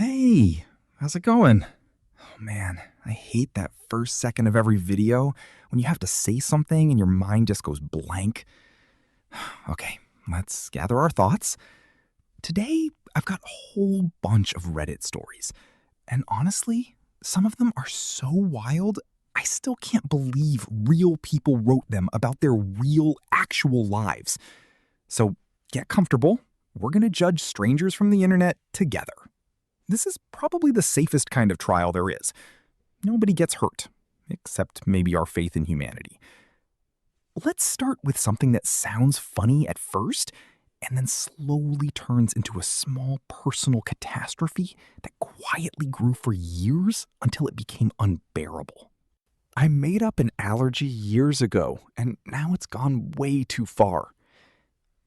Hey, how's it going? Oh man, I hate that first second of every video when you have to say something and your mind just goes blank. Okay, let's gather our thoughts. Today, I've got a whole bunch of Reddit stories. And honestly, some of them are so wild, I still can't believe real people wrote them about their real, actual lives. So get comfortable. We're going to judge strangers from the internet together. This is probably the safest kind of trial there is. Nobody gets hurt, except maybe our faith in humanity. Let's start with something that sounds funny at first and then slowly turns into a small personal catastrophe that quietly grew for years until it became unbearable. I made up an allergy years ago, and now it's gone way too far.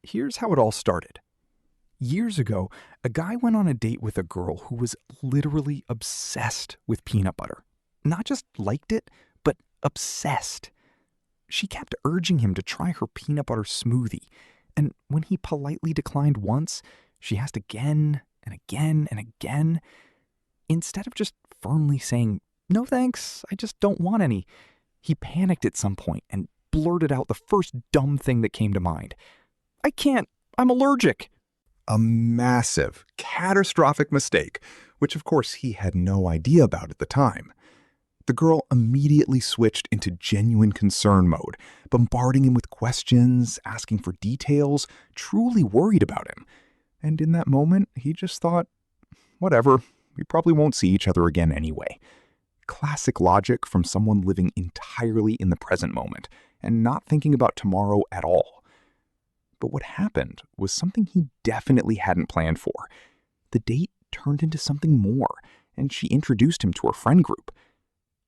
Here's how it all started. Years ago, a guy went on a date with a girl who was literally obsessed with peanut butter. Not just liked it, but obsessed. She kept urging him to try her peanut butter smoothie, and when he politely declined once, she asked again and again and again. Instead of just firmly saying, "No thanks, I just don't want any," he panicked at some point and blurted out the first dumb thing that came to mind. "I can't, I'm allergic." A massive, catastrophic mistake, which of course he had no idea about at the time. The girl immediately switched into genuine concern mode, bombarding him with questions, asking for details, truly worried about him. And in that moment, he just thought, whatever, we probably won't see each other again anyway. Classic logic from someone living entirely in the present moment and not thinking about tomorrow at all. But what happened was something he definitely hadn't planned for. The date turned into something more, and she introduced him to her friend group.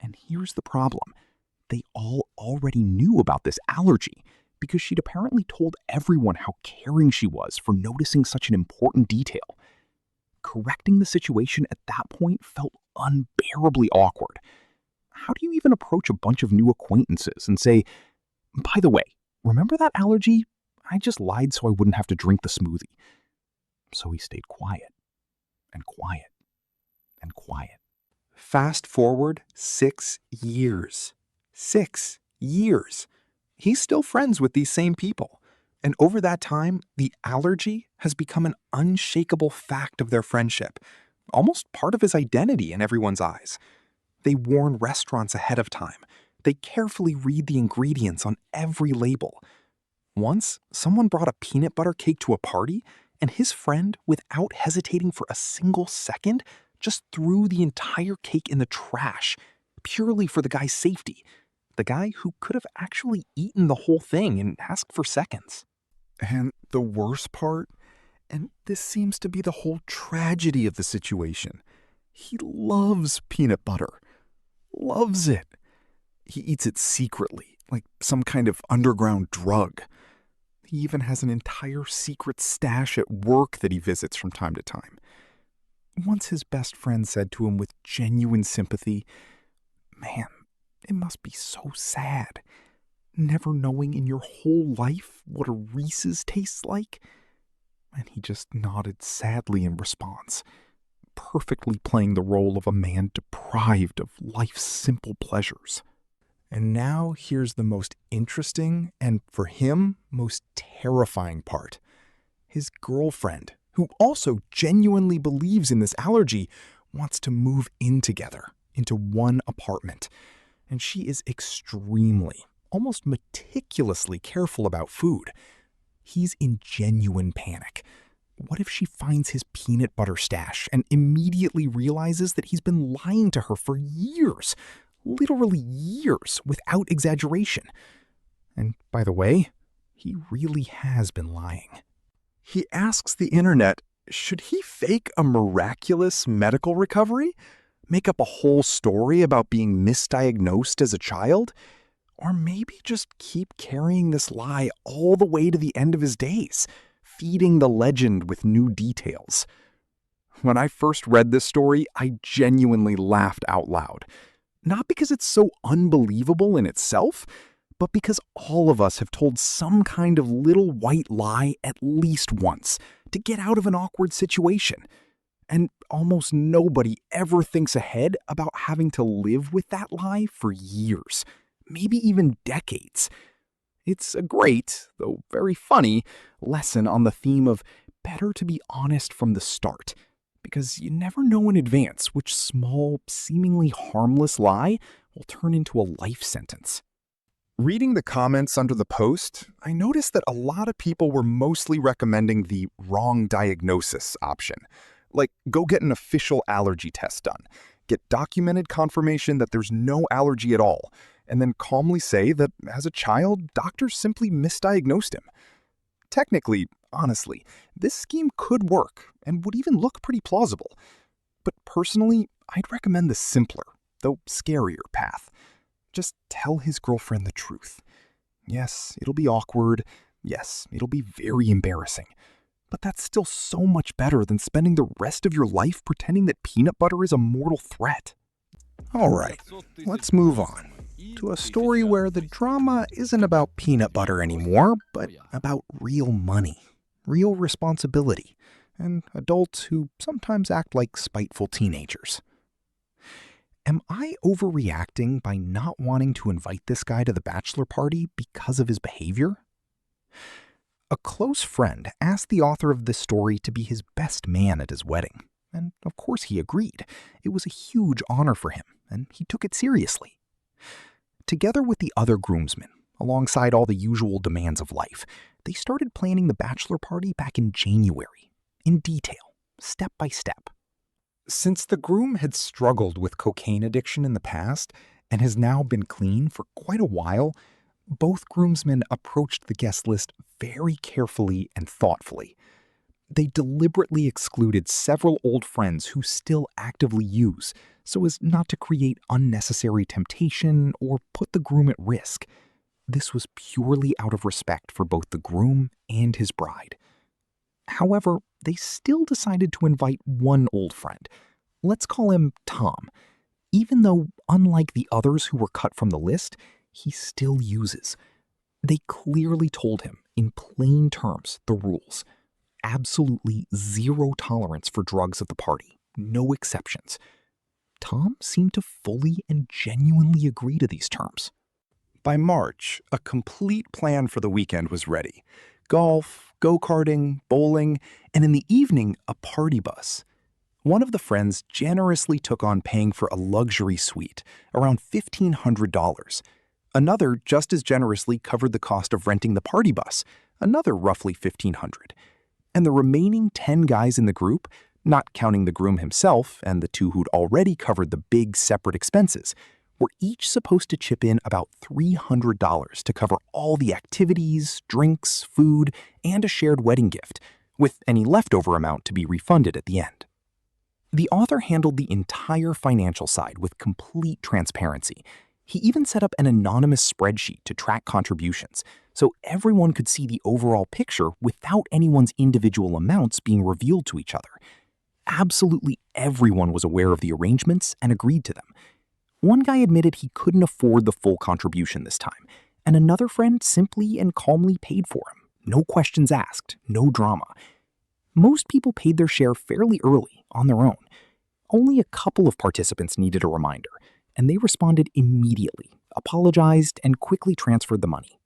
And here's the problem. They all already knew about this allergy because she'd apparently told everyone how caring she was for noticing such an important detail. Correcting the situation at that point felt unbearably awkward. How do you even approach a bunch of new acquaintances and say, "By the way, remember that allergy? I just lied so I wouldn't have to drink the smoothie." So he stayed quiet and quiet and quiet. Fast forward 6 years. 6 years. He's still friends with these same people. And over that time, the allergy has become an unshakable fact of their friendship, almost part of his identity in everyone's eyes. They warn restaurants ahead of time. They carefully read the ingredients on every label. Once, someone brought a peanut butter cake to a party, and his friend, without hesitating for a single second, just threw the entire cake in the trash, purely for the guy's safety. The guy who could have actually eaten the whole thing and asked for seconds. And the worst part, and this seems to be the whole tragedy of the situation, he loves peanut butter. Loves it. He eats it secretly, like some kind of underground drug. He even has an entire secret stash at work that he visits from time to time. Once his best friend said to him with genuine sympathy, "Man, it must be so sad, never knowing in your whole life what a Reese's tastes like." And he just nodded sadly in response, perfectly playing the role of a man deprived of life's simple pleasures. And now here's the most interesting and, for him, most terrifying part. His girlfriend, who also genuinely believes in this allergy, wants to move in together into one apartment. And she is extremely, almost meticulously careful about food. He's in genuine panic. What if she finds his peanut butter stash and immediately realizes that he's been lying to her for years? Literally years, without exaggeration. And by the way, he really has been lying. He asks the internet, should he fake a miraculous medical recovery? Make up a whole story about being misdiagnosed as a child? Or maybe just keep carrying this lie all the way to the end of his days, feeding the legend with new details? When I first read this story, I genuinely laughed out loud. Not because it's so unbelievable in itself, but because all of us have told some kind of little white lie at least once to get out of an awkward situation. And almost nobody ever thinks ahead about having to live with that lie for years, maybe even decades. It's a great, though very funny, lesson on the theme of better to be honest from the start, because you never know in advance which small, seemingly harmless lie will turn into a life sentence. Reading the comments under the post, I noticed that a lot of people were mostly recommending the wrong diagnosis option. Like, go get an official allergy test done, get documented confirmation that there's no allergy at all, and then calmly say that as a child, doctors simply misdiagnosed him. Technically, honestly, this scheme could work and would even look pretty plausible. But personally, I'd recommend the simpler, though scarier path. Just tell his girlfriend the truth. Yes, it'll be awkward. Yes, it'll be very embarrassing. But that's still so much better than spending the rest of your life pretending that peanut butter is a mortal threat. All right, let's move on to a story where the drama isn't about peanut butter anymore, but about real money, real responsibility, and adults who sometimes act like spiteful teenagers. Am I overreacting by not wanting to invite this guy to the bachelor party because of his behavior? A close friend asked the author of this story to be his best man at his wedding, and of course he agreed. It was a huge honor for him, and he took it seriously. Together with the other groomsmen, alongside all the usual demands of life, they started planning the bachelor party back in January, in detail, step by step. Since the groom had struggled with cocaine addiction in the past and has now been clean for quite a while, both groomsmen approached the guest list very carefully and thoughtfully. They deliberately excluded several old friends who still actively use, so as not to create unnecessary temptation or put the groom at risk. This was purely out of respect for both the groom and his bride. However, they still decided to invite one old friend. Let's call him Tom. Even though, unlike the others who were cut from the list, he still uses. They clearly told him, in plain terms, the rules. Absolutely zero tolerance for drugs at the party. No exceptions. Tom seemed to fully and genuinely agree to these terms. By March, a complete plan for the weekend was ready. Golf, go-karting, bowling, and in the evening, a party bus. One of the friends generously took on paying for a luxury suite, around $1,500. Another just as generously covered the cost of renting the party bus, another roughly $1,500. And the remaining 10 guys in the group, not counting the groom himself and the two who'd already covered the big separate expenses, were each supposed to chip in about $300 to cover all the activities, drinks, food, and a shared wedding gift, with any leftover amount to be refunded at the end. The author handled the entire financial side with complete transparency. He even set up an anonymous spreadsheet to track contributions, so everyone could see the overall picture without anyone's individual amounts being revealed to each other. Absolutely everyone was aware of the arrangements and agreed to them. One guy admitted he couldn't afford the full contribution this time, and another friend simply and calmly paid for him. No questions asked, no drama. Most people paid their share fairly early, on their own. Only a couple of participants needed a reminder, and they responded immediately, apologized, and quickly transferred the money.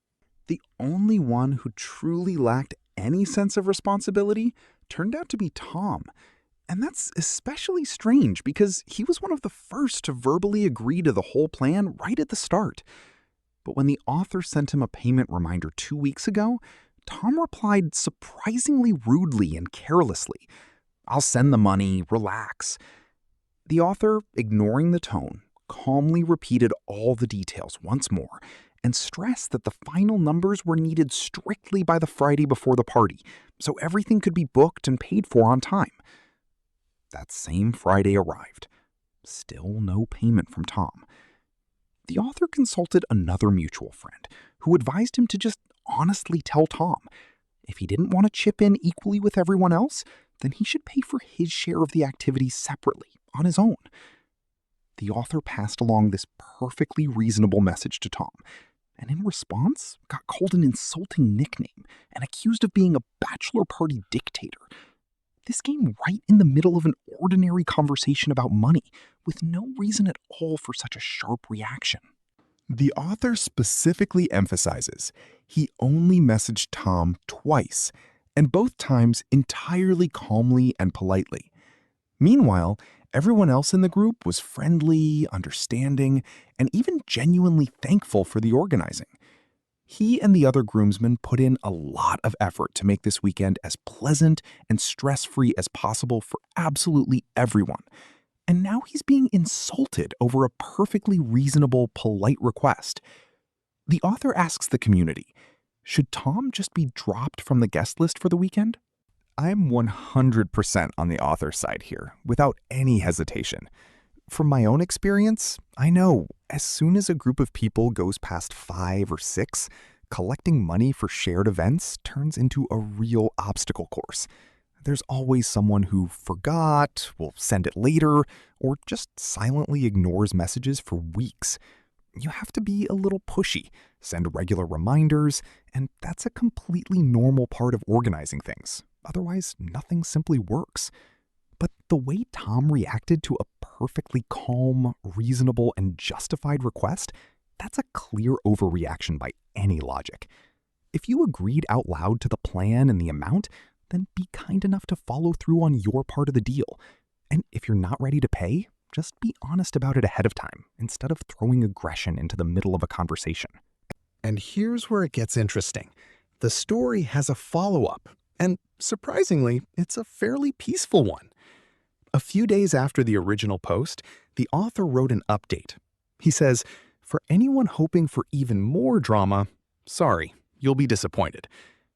The only one who truly lacked any sense of responsibility turned out to be Tom. And that's especially strange because he was one of the first to verbally agree to the whole plan right at the start. But when the author sent him a payment reminder 2 weeks ago, Tom replied surprisingly rudely and carelessly, "I'll send the money, relax." The author, ignoring the tone, calmly repeated all the details once more and stressed that the final numbers were needed strictly by the Friday before the party, so everything could be booked and paid for on time. That same Friday arrived. Still no payment from Tom. The author consulted another mutual friend who advised him to just honestly tell Tom. If he didn't want to chip in equally with everyone else, then he should pay for his share of the activities separately, on his own. The author passed along this perfectly reasonable message to Tom, and in response got called an insulting nickname and accused of being a bachelor party dictator. This came right in the middle of an ordinary conversation about money, with no reason at all for such a sharp reaction. The author specifically emphasizes he only messaged Tom twice, and both times entirely calmly and politely. Meanwhile, everyone else in the group was friendly, understanding, and even genuinely thankful for the organizing. He and the other groomsmen put in a lot of effort to make this weekend as pleasant and stress-free as possible for absolutely everyone. And now he's being insulted over a perfectly reasonable, polite request. The author asks the community, should Tom just be dropped from the guest list for the weekend? I'm 100% on the author's side here, without any hesitation. From my own experience, I know as soon as a group of people goes past 5 or 6, collecting money for shared events turns into a real obstacle course. There's always someone who forgot, will send it later, or just silently ignores messages for weeks. You have to be a little pushy, send regular reminders, and that's a completely normal part of organizing things. Otherwise, nothing simply works. But the way Tom reacted to a perfectly calm, reasonable, and justified request, that's a clear overreaction by any logic. If you agreed out loud to the plan and the amount, then be kind enough to follow through on your part of the deal. And if you're not ready to pay, just be honest about it ahead of time, instead of throwing aggression into the middle of a conversation. And here's where it gets interesting. The story has a follow-up, and surprisingly, it's a fairly peaceful one. A few days after the original post, the author wrote an update. He says, "For anyone hoping for even more drama, sorry, you'll be disappointed.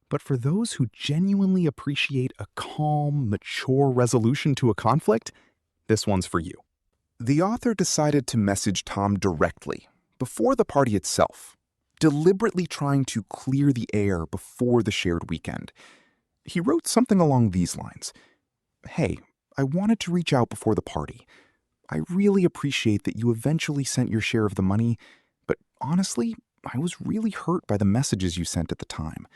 But for those who genuinely appreciate a calm, mature resolution to a conflict, this one's for you." The author decided to message Tom directly, before the party itself, deliberately trying to clear the air before the shared weekend. He wrote something along these lines. "Hey, I wanted to reach out before the party. I really appreciate that you eventually sent your share of the money, but honestly, I was really hurt by the messages you sent at the time.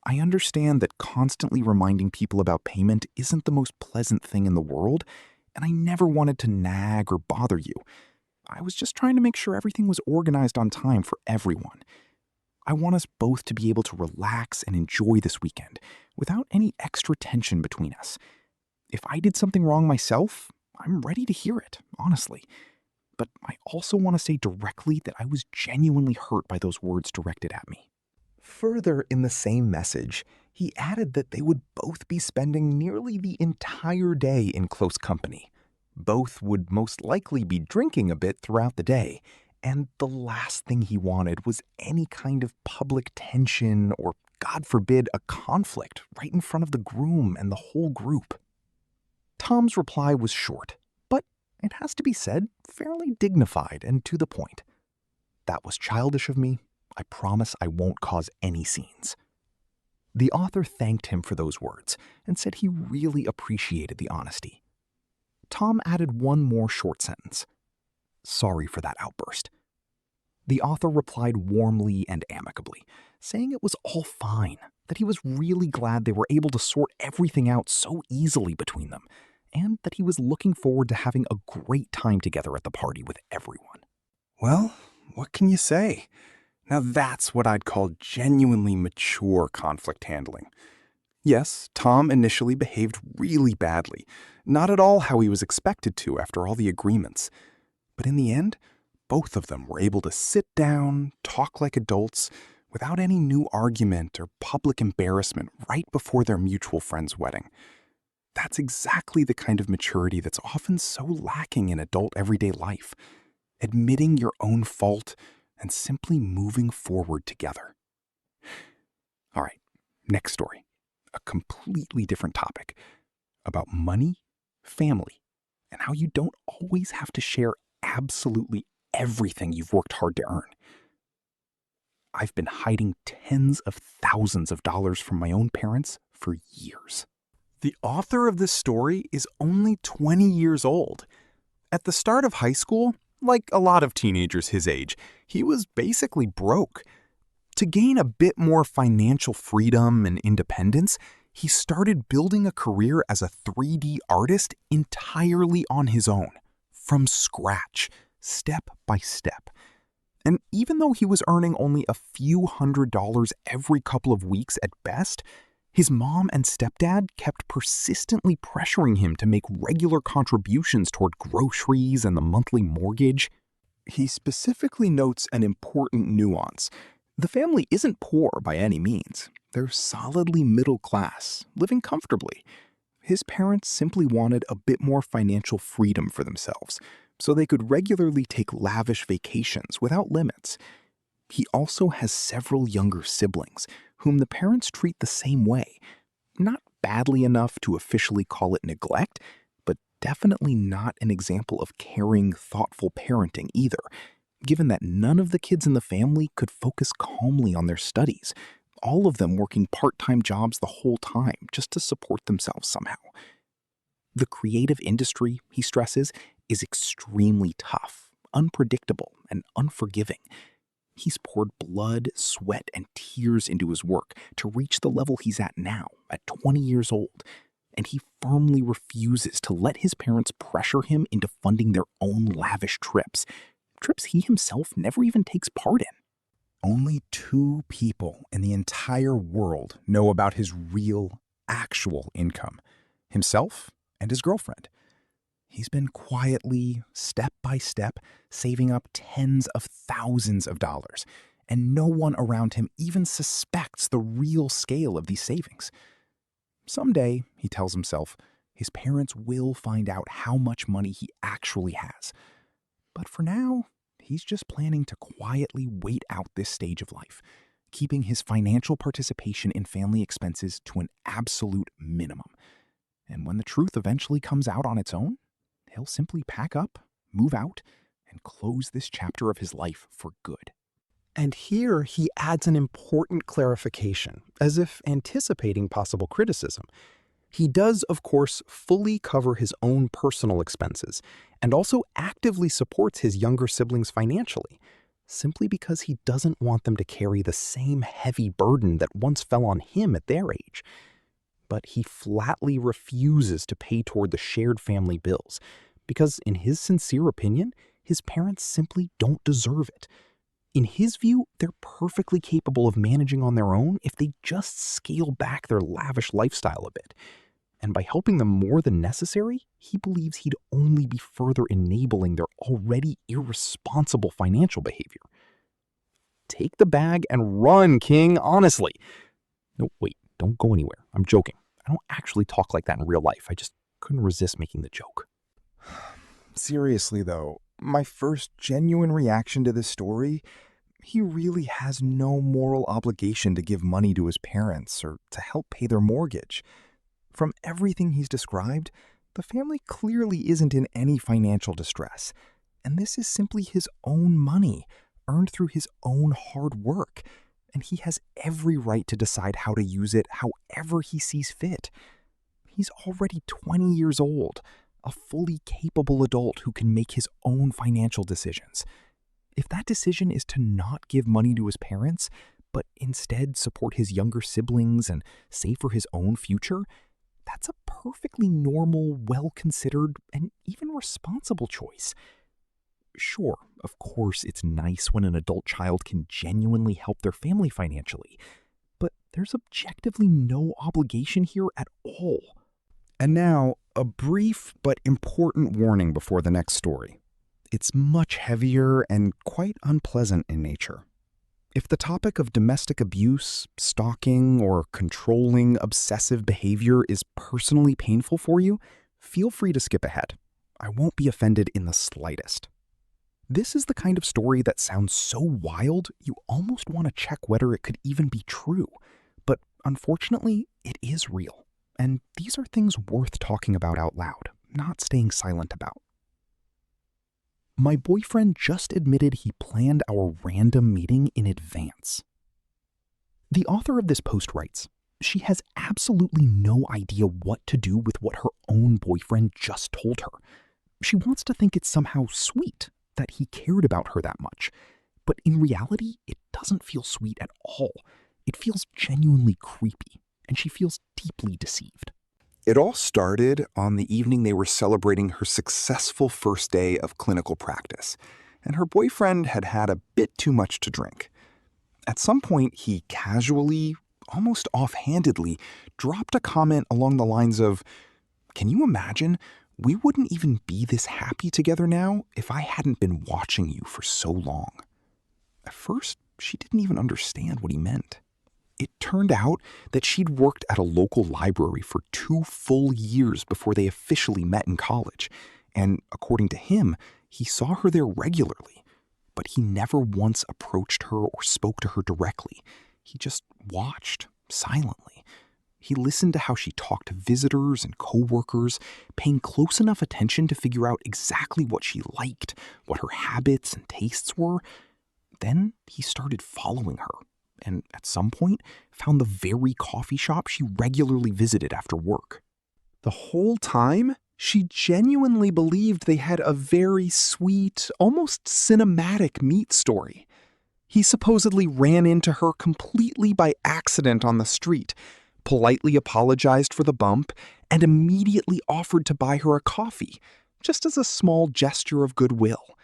I understand that constantly reminding people about payment isn't the most pleasant thing in the world, and I never wanted to nag or bother you. I was just trying to make sure everything was organized on time for everyone. I want us both to be able to relax and enjoy this weekend without any extra tension between us. If I did something wrong myself, I'm ready to hear it, honestly. But I also want to say directly that I was genuinely hurt by those words directed at me." Further in the same message, he added that they would both be spending nearly the entire day in close company. Both would most likely be drinking a bit throughout the day, and the last thing he wanted was any kind of public tension or, God forbid, a conflict right in front of the groom and the whole group. Tom's reply was short, but it has to be said, fairly dignified and to the point. "That was childish of me. I promise I won't cause any scenes." The author thanked him for those words and said he really appreciated the honesty. Tom added one more short sentence. "Sorry for that outburst." The author replied warmly and amicably, saying it was all fine, that he was really glad they were able to sort everything out so easily between them, and that he was looking forward to having a great time together at the party with everyone. Well, what can you say? Now that's what I'd call genuinely mature conflict handling. Yes, Tom initially behaved really badly, not at all how he was expected to after all the agreements. But in the end, both of them were able to sit down, talk like adults, without any new argument or public embarrassment right before their mutual friend's wedding. That's exactly the kind of maturity that's often so lacking in adult everyday life. Admitting your own fault and simply moving forward together. All right, next story. A completely different topic about money, family, and how you don't always have to share absolutely everything you've worked hard to earn. I've been hiding tens of thousands of dollars from my own parents for years. The author of this story is only 20 years old. At the start of high school, like a lot of teenagers his age, he was basically broke. To gain a bit more financial freedom and independence, He started building a career as a 3D artist entirely on his own, from scratch, step by step. And even though he was earning only a few $100s every couple of weeks at best, his mom and stepdad kept persistently pressuring him to make regular contributions toward groceries and the monthly mortgage. He specifically notes an important nuance. The family isn't poor by any means. They're solidly middle class, living comfortably. His parents simply wanted a bit more financial freedom for themselves, so they could regularly take lavish vacations without limits. He also has several younger siblings, whom the parents treat the same way. Not badly enough to officially call it neglect, but definitely not an example of caring, thoughtful parenting either, given that none of the kids in the family could focus calmly on their studies, all of them working part-time jobs the whole time just to support themselves somehow. The creative industry, he stresses, is extremely tough, unpredictable, and unforgiving. He's poured blood, sweat, and tears into his work to reach the level he's at now, at 20 years old, and he firmly refuses to let his parents pressure him into funding their own lavish trips he himself never even takes part in. Only 2 people in the entire world know about his real, actual income: himself and his girlfriend. He's been quietly, step by step, saving up tens of thousands of dollars, and no one around him even suspects the real scale of these savings. Someday, he tells himself, his parents will find out how much money he actually has. But for now, he's just planning to quietly wait out this stage of life, keeping his financial participation in family expenses to an absolute minimum. And when the truth eventually comes out on its own, he'll simply pack up, move out, and close this chapter of his life for good. And here he adds an important clarification, as if anticipating possible criticism. He does, of course, fully cover his own personal expenses, and also actively supports his younger siblings financially, simply because he doesn't want them to carry the same heavy burden that once fell on him at their age. But he flatly refuses to pay toward the shared family bills, because in his sincere opinion, his parents simply don't deserve it. In his view, they're perfectly capable of managing on their own if they just scale back their lavish lifestyle a bit. And by helping them more than necessary, he believes he'd only be further enabling their already irresponsible financial behavior. Take the bag and run, King, honestly. No, wait, don't go anywhere. I'm joking. I don't actually talk like that in real life. I just couldn't resist making the joke. Seriously, though, my first genuine reaction to this story, he really has no moral obligation to give money to his parents or to help pay their mortgage. From everything he's described, the family clearly isn't in any financial distress, and this is simply his own money, earned through his own hard work, and he has every right to decide how to use it however he sees fit. He's already 20 years old, a fully capable adult who can make his own financial decisions. If that decision is to not give money to his parents, but instead support his younger siblings and save for his own future, that's a perfectly normal, well-considered, and even responsible choice. Sure, of course, it's nice when an adult child can genuinely help their family financially, but there's objectively no obligation here at all. And now, a brief but important warning before the next story. It's much heavier and quite unpleasant in nature. If the topic of domestic abuse, stalking, or controlling, obsessive behavior is personally painful for you, feel free to skip ahead. I won't be offended in the slightest. This is the kind of story that sounds so wild, you almost want to check whether it could even be true. But unfortunately, it is real. And these are things worth talking about out loud, not staying silent about. My boyfriend just admitted he planned our random meeting in advance. The author of this post writes, she has absolutely no idea what to do with what her own boyfriend just told her. She wants to think it's somehow sweet that he cared about her that much. But in reality, it doesn't feel sweet at all. It feels genuinely creepy. and she feels deeply deceived. It all started on the evening they were celebrating her successful first day of clinical practice, and her boyfriend had had a bit too much to drink. At some point, he casually, almost offhandedly, dropped a comment along the lines of, "Can you imagine? We wouldn't even be this happy together now if I hadn't been watching you for so long." At first, she didn't even understand what he meant. It turned out that she'd worked at a local library for 2 full years before they officially met in college, and according to him, he saw her there regularly. But he never once approached her or spoke to her directly. He just watched, silently. He listened to how she talked to visitors and coworkers, paying close enough attention to figure out exactly what she liked, what her habits and tastes were. Then he started following her, and at some point found the very coffee shop she regularly visited after work. The whole time, she genuinely believed they had a very sweet, almost cinematic meet story. He supposedly ran into her completely by accident on the street, politely apologized for the bump, and immediately offered to buy her a coffee, just as a small gesture of goodwill.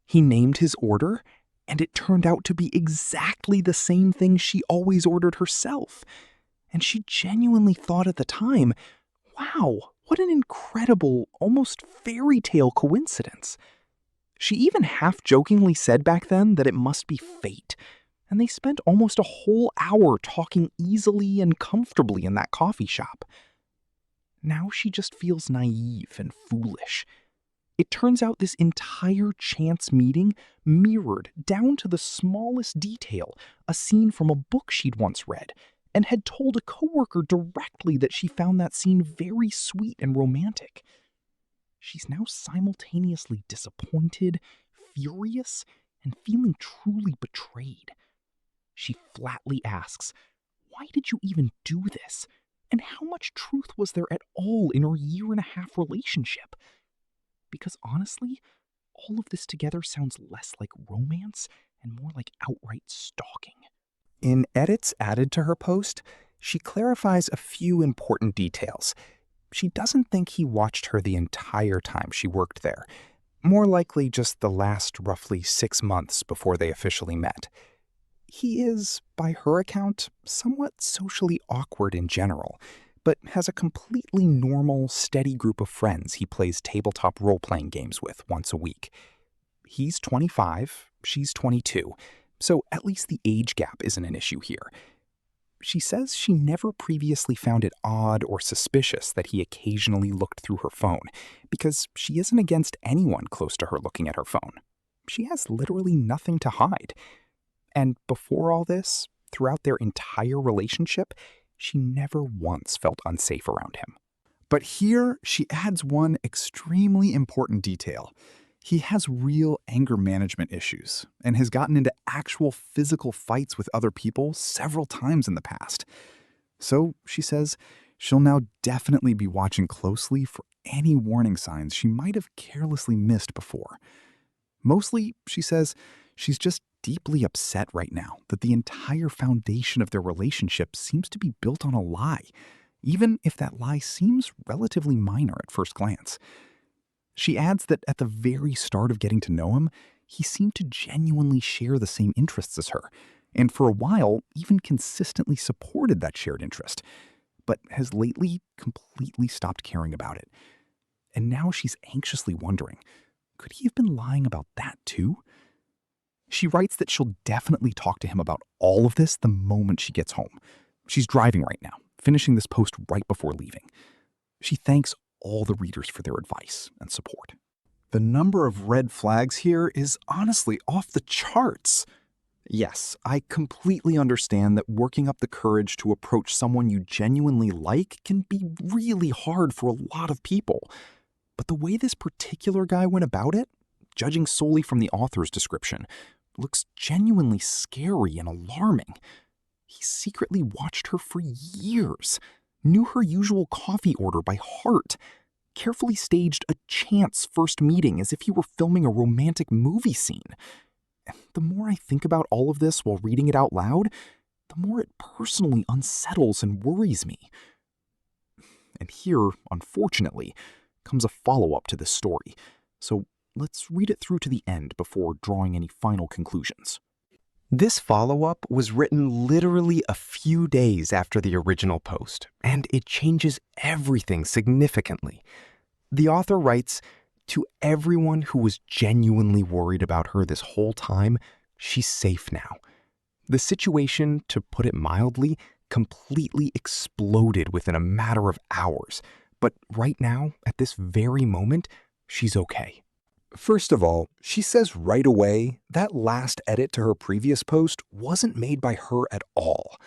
He named his order, and it turned out to be exactly the same thing she always ordered herself. And she genuinely thought at the time, wow, what an incredible, almost fairy tale coincidence. She even half-jokingly said back then that it must be fate, and they spent almost a whole hour talking easily and comfortably in that coffee shop. Now she just feels naive and foolish. It turns out this entire chance meeting mirrored, down to the smallest detail, a scene from a book she'd once read, and had told a coworker directly that she found that scene very sweet and romantic. She's now simultaneously disappointed, furious, and feeling truly betrayed. She flatly asks, "Why did you even do this? And how much truth was there at all in our 1.5-year relationship?" Because honestly, all of this together sounds less like romance and more like outright stalking. In edits added to her post, she clarifies a few important details. She doesn't think he watched her the entire time she worked there, more likely just the last roughly 6 months before they officially met. He is, by her account, somewhat socially awkward in general, but has a completely normal, steady group of friends he plays tabletop role-playing games with once a week. He's 25, she's 22, so at least the age gap isn't an issue here. She says she never previously found it odd or suspicious that he occasionally looked through her phone, because she isn't against anyone close to her looking at her phone. She has literally nothing to hide. And before all this, throughout their entire relationship, she never once felt unsafe around him. But here, she adds one extremely important detail. He has real anger management issues and has gotten into actual physical fights with other people several times in the past. So, she says, she'll now definitely be watching closely for any warning signs she might have carelessly missed before. Mostly, she says, she's just deeply upset right now that the entire foundation of their relationship seems to be built on a lie, even if that lie seems relatively minor at first glance. She adds that at the very start of getting to know him, he seemed to genuinely share the same interests as her, and for a while even consistently supported that shared interest, but has lately completely stopped caring about it. And now she's anxiously wondering, could he have been lying about that too? She writes that she'll definitely talk to him about all of this the moment she gets home. She's driving right now, finishing this post right before leaving. She thanks all the readers for their advice and support. The number of red flags here is honestly off the charts. Yes, I completely understand that working up the courage to approach someone you genuinely like can be really hard for a lot of people. But the way this particular guy went about it, judging solely from the author's description, looks genuinely scary and alarming. He secretly watched her for years, knew her usual coffee order by heart, carefully staged a chance first meeting as if he were filming a romantic movie scene. The more I think about all of this while reading it out loud, the more it personally unsettles and worries me. And here, unfortunately, comes a follow-up to this story. So let's read it through to the end before drawing any final conclusions. This follow-up was written literally a few days after the original post, and it changes everything significantly. The author writes, "To everyone who was genuinely worried about her this whole time, she's safe now. The situation, to put it mildly, completely exploded within a matter of hours. But right now, at this very moment, she's okay." First of all, she says right away that last edit to her previous post wasn't made by her at all.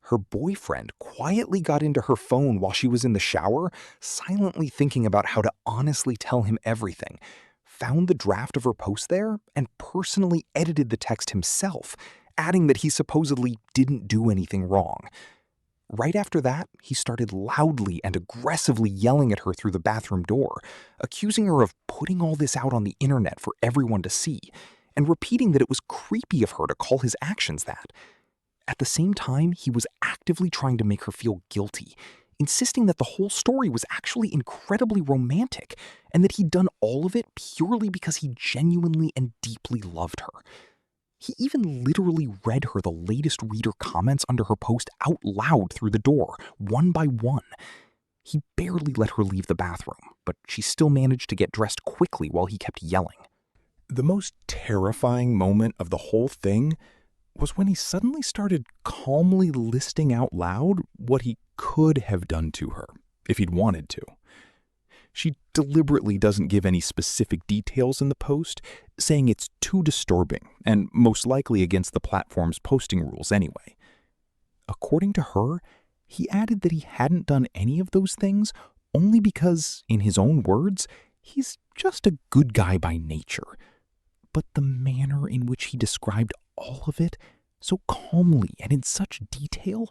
Her boyfriend quietly got into her phone while she was in the shower, silently thinking about how to honestly tell him everything, found the draft of her post there, and personally edited the text himself, adding that he supposedly didn't do anything wrong. Right after that, he started loudly and aggressively yelling at her through the bathroom door, accusing her of putting all this out on the internet for everyone to see, and repeating that it was creepy of her to call his actions that. At the same time, he was actively trying to make her feel guilty, insisting that the whole story was actually incredibly romantic, and that he'd done all of it purely because he genuinely and deeply loved her. He even literally read her the latest reader comments under her post out loud through the door, one by one. He barely let her leave the bathroom, but she still managed to get dressed quickly while he kept yelling. The most terrifying moment of the whole thing was when he suddenly started calmly listing out loud what he could have done to her, if he'd wanted to. She deliberately doesn't give any specific details in the post, saying it's too disturbing and most likely against the platform's posting rules anyway. According to her, he added that he hadn't done any of those things only because, in his own words, he's just a good guy by nature. But the manner in which he described all of it, so calmly and in such detail,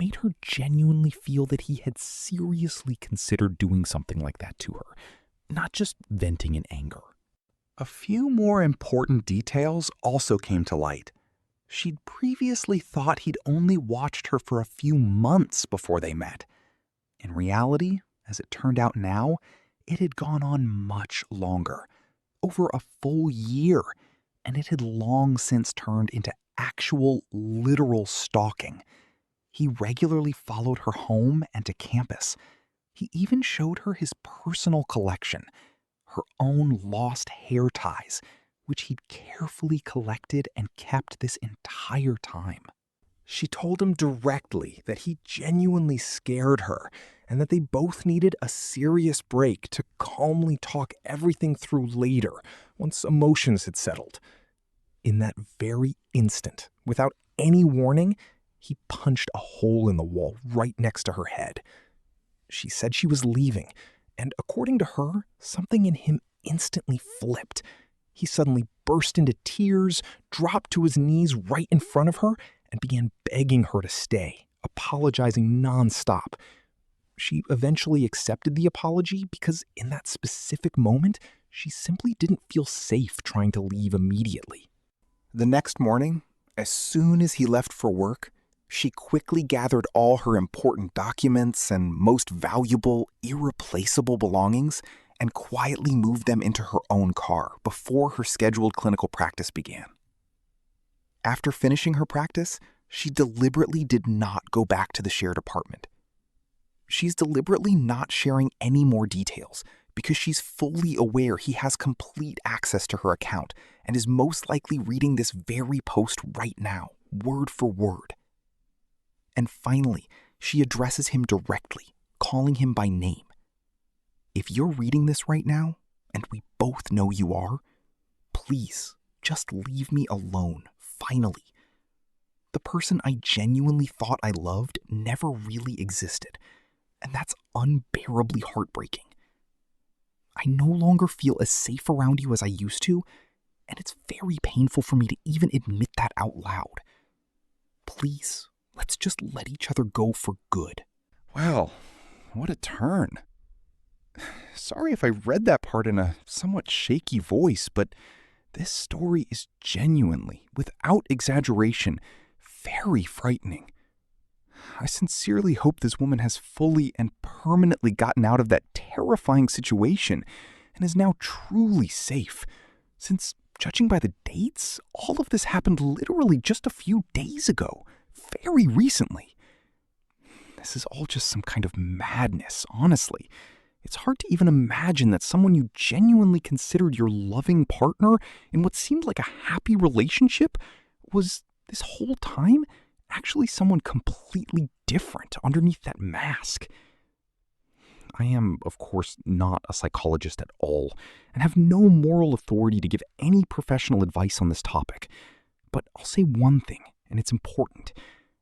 made her genuinely feel that he had seriously considered doing something like that to her, not just venting in anger. A few more important details also came to light. She'd previously thought he'd only watched her for a few months before they met. In reality, as it turned out now, it had gone on much longer, over a full year, and it had long since turned into actual, literal stalking. He regularly followed her home and to campus. He even showed her his personal collection, her own lost hair ties, which he'd carefully collected and kept this entire time. She told him directly that he genuinely scared her and that they both needed a serious break to calmly talk everything through later, once emotions had settled. In that very instant, without any warning, he punched a hole in the wall right next to her head. She said she was leaving, and according to her, something in him instantly flipped. He suddenly burst into tears, dropped to his knees right in front of her, and began begging her to stay, apologizing nonstop. She eventually accepted the apology because in that specific moment, she simply didn't feel safe trying to leave immediately. The next morning, as soon as he left for work, she quickly gathered all her important documents and most valuable, irreplaceable belongings and quietly moved them into her own car before her scheduled clinical practice began. After finishing her practice, she deliberately did not go back to the shared apartment. She's deliberately not sharing any more details because she's fully aware he has complete access to her account and is most likely reading this very post right now, word for word. And finally, she addresses him directly, calling him by name. If you're reading this right now, and we both know you are, please just leave me alone, finally. The person I genuinely thought I loved never really existed, and that's unbearably heartbreaking. I no longer feel as safe around you as I used to, and it's very painful for me to even admit that out loud. Please, let's just let each other go for good. Well, what a turn. Sorry if I read that part in a somewhat shaky voice, but this story is genuinely, without exaggeration, very frightening. I sincerely hope this woman has fully and permanently gotten out of that terrifying situation and is now truly safe, since, judging by the dates, all of this happened literally just a few days ago, very recently. This is all just some kind of madness, honestly. It's hard to even imagine that someone you genuinely considered your loving partner in what seemed like a happy relationship was, this whole time, actually someone completely different underneath that mask. I am, of course, not a psychologist at all and have no moral authority to give any professional advice on this topic. But I'll say one thing, and it's important.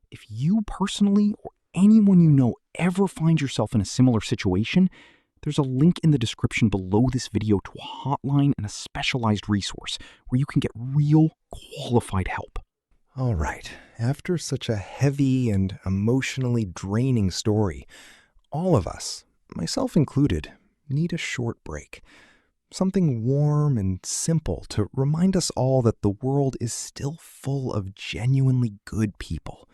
If you personally or anyone you know ever finds yourself in a similar situation, there's a link in the description below this video to a hotline and a specialized resource where you can get real, qualified help. All right, after such a heavy and emotionally draining story, all of us, myself included, need a short break. Something warm and simple to remind us all that the world is still full of genuinely good people.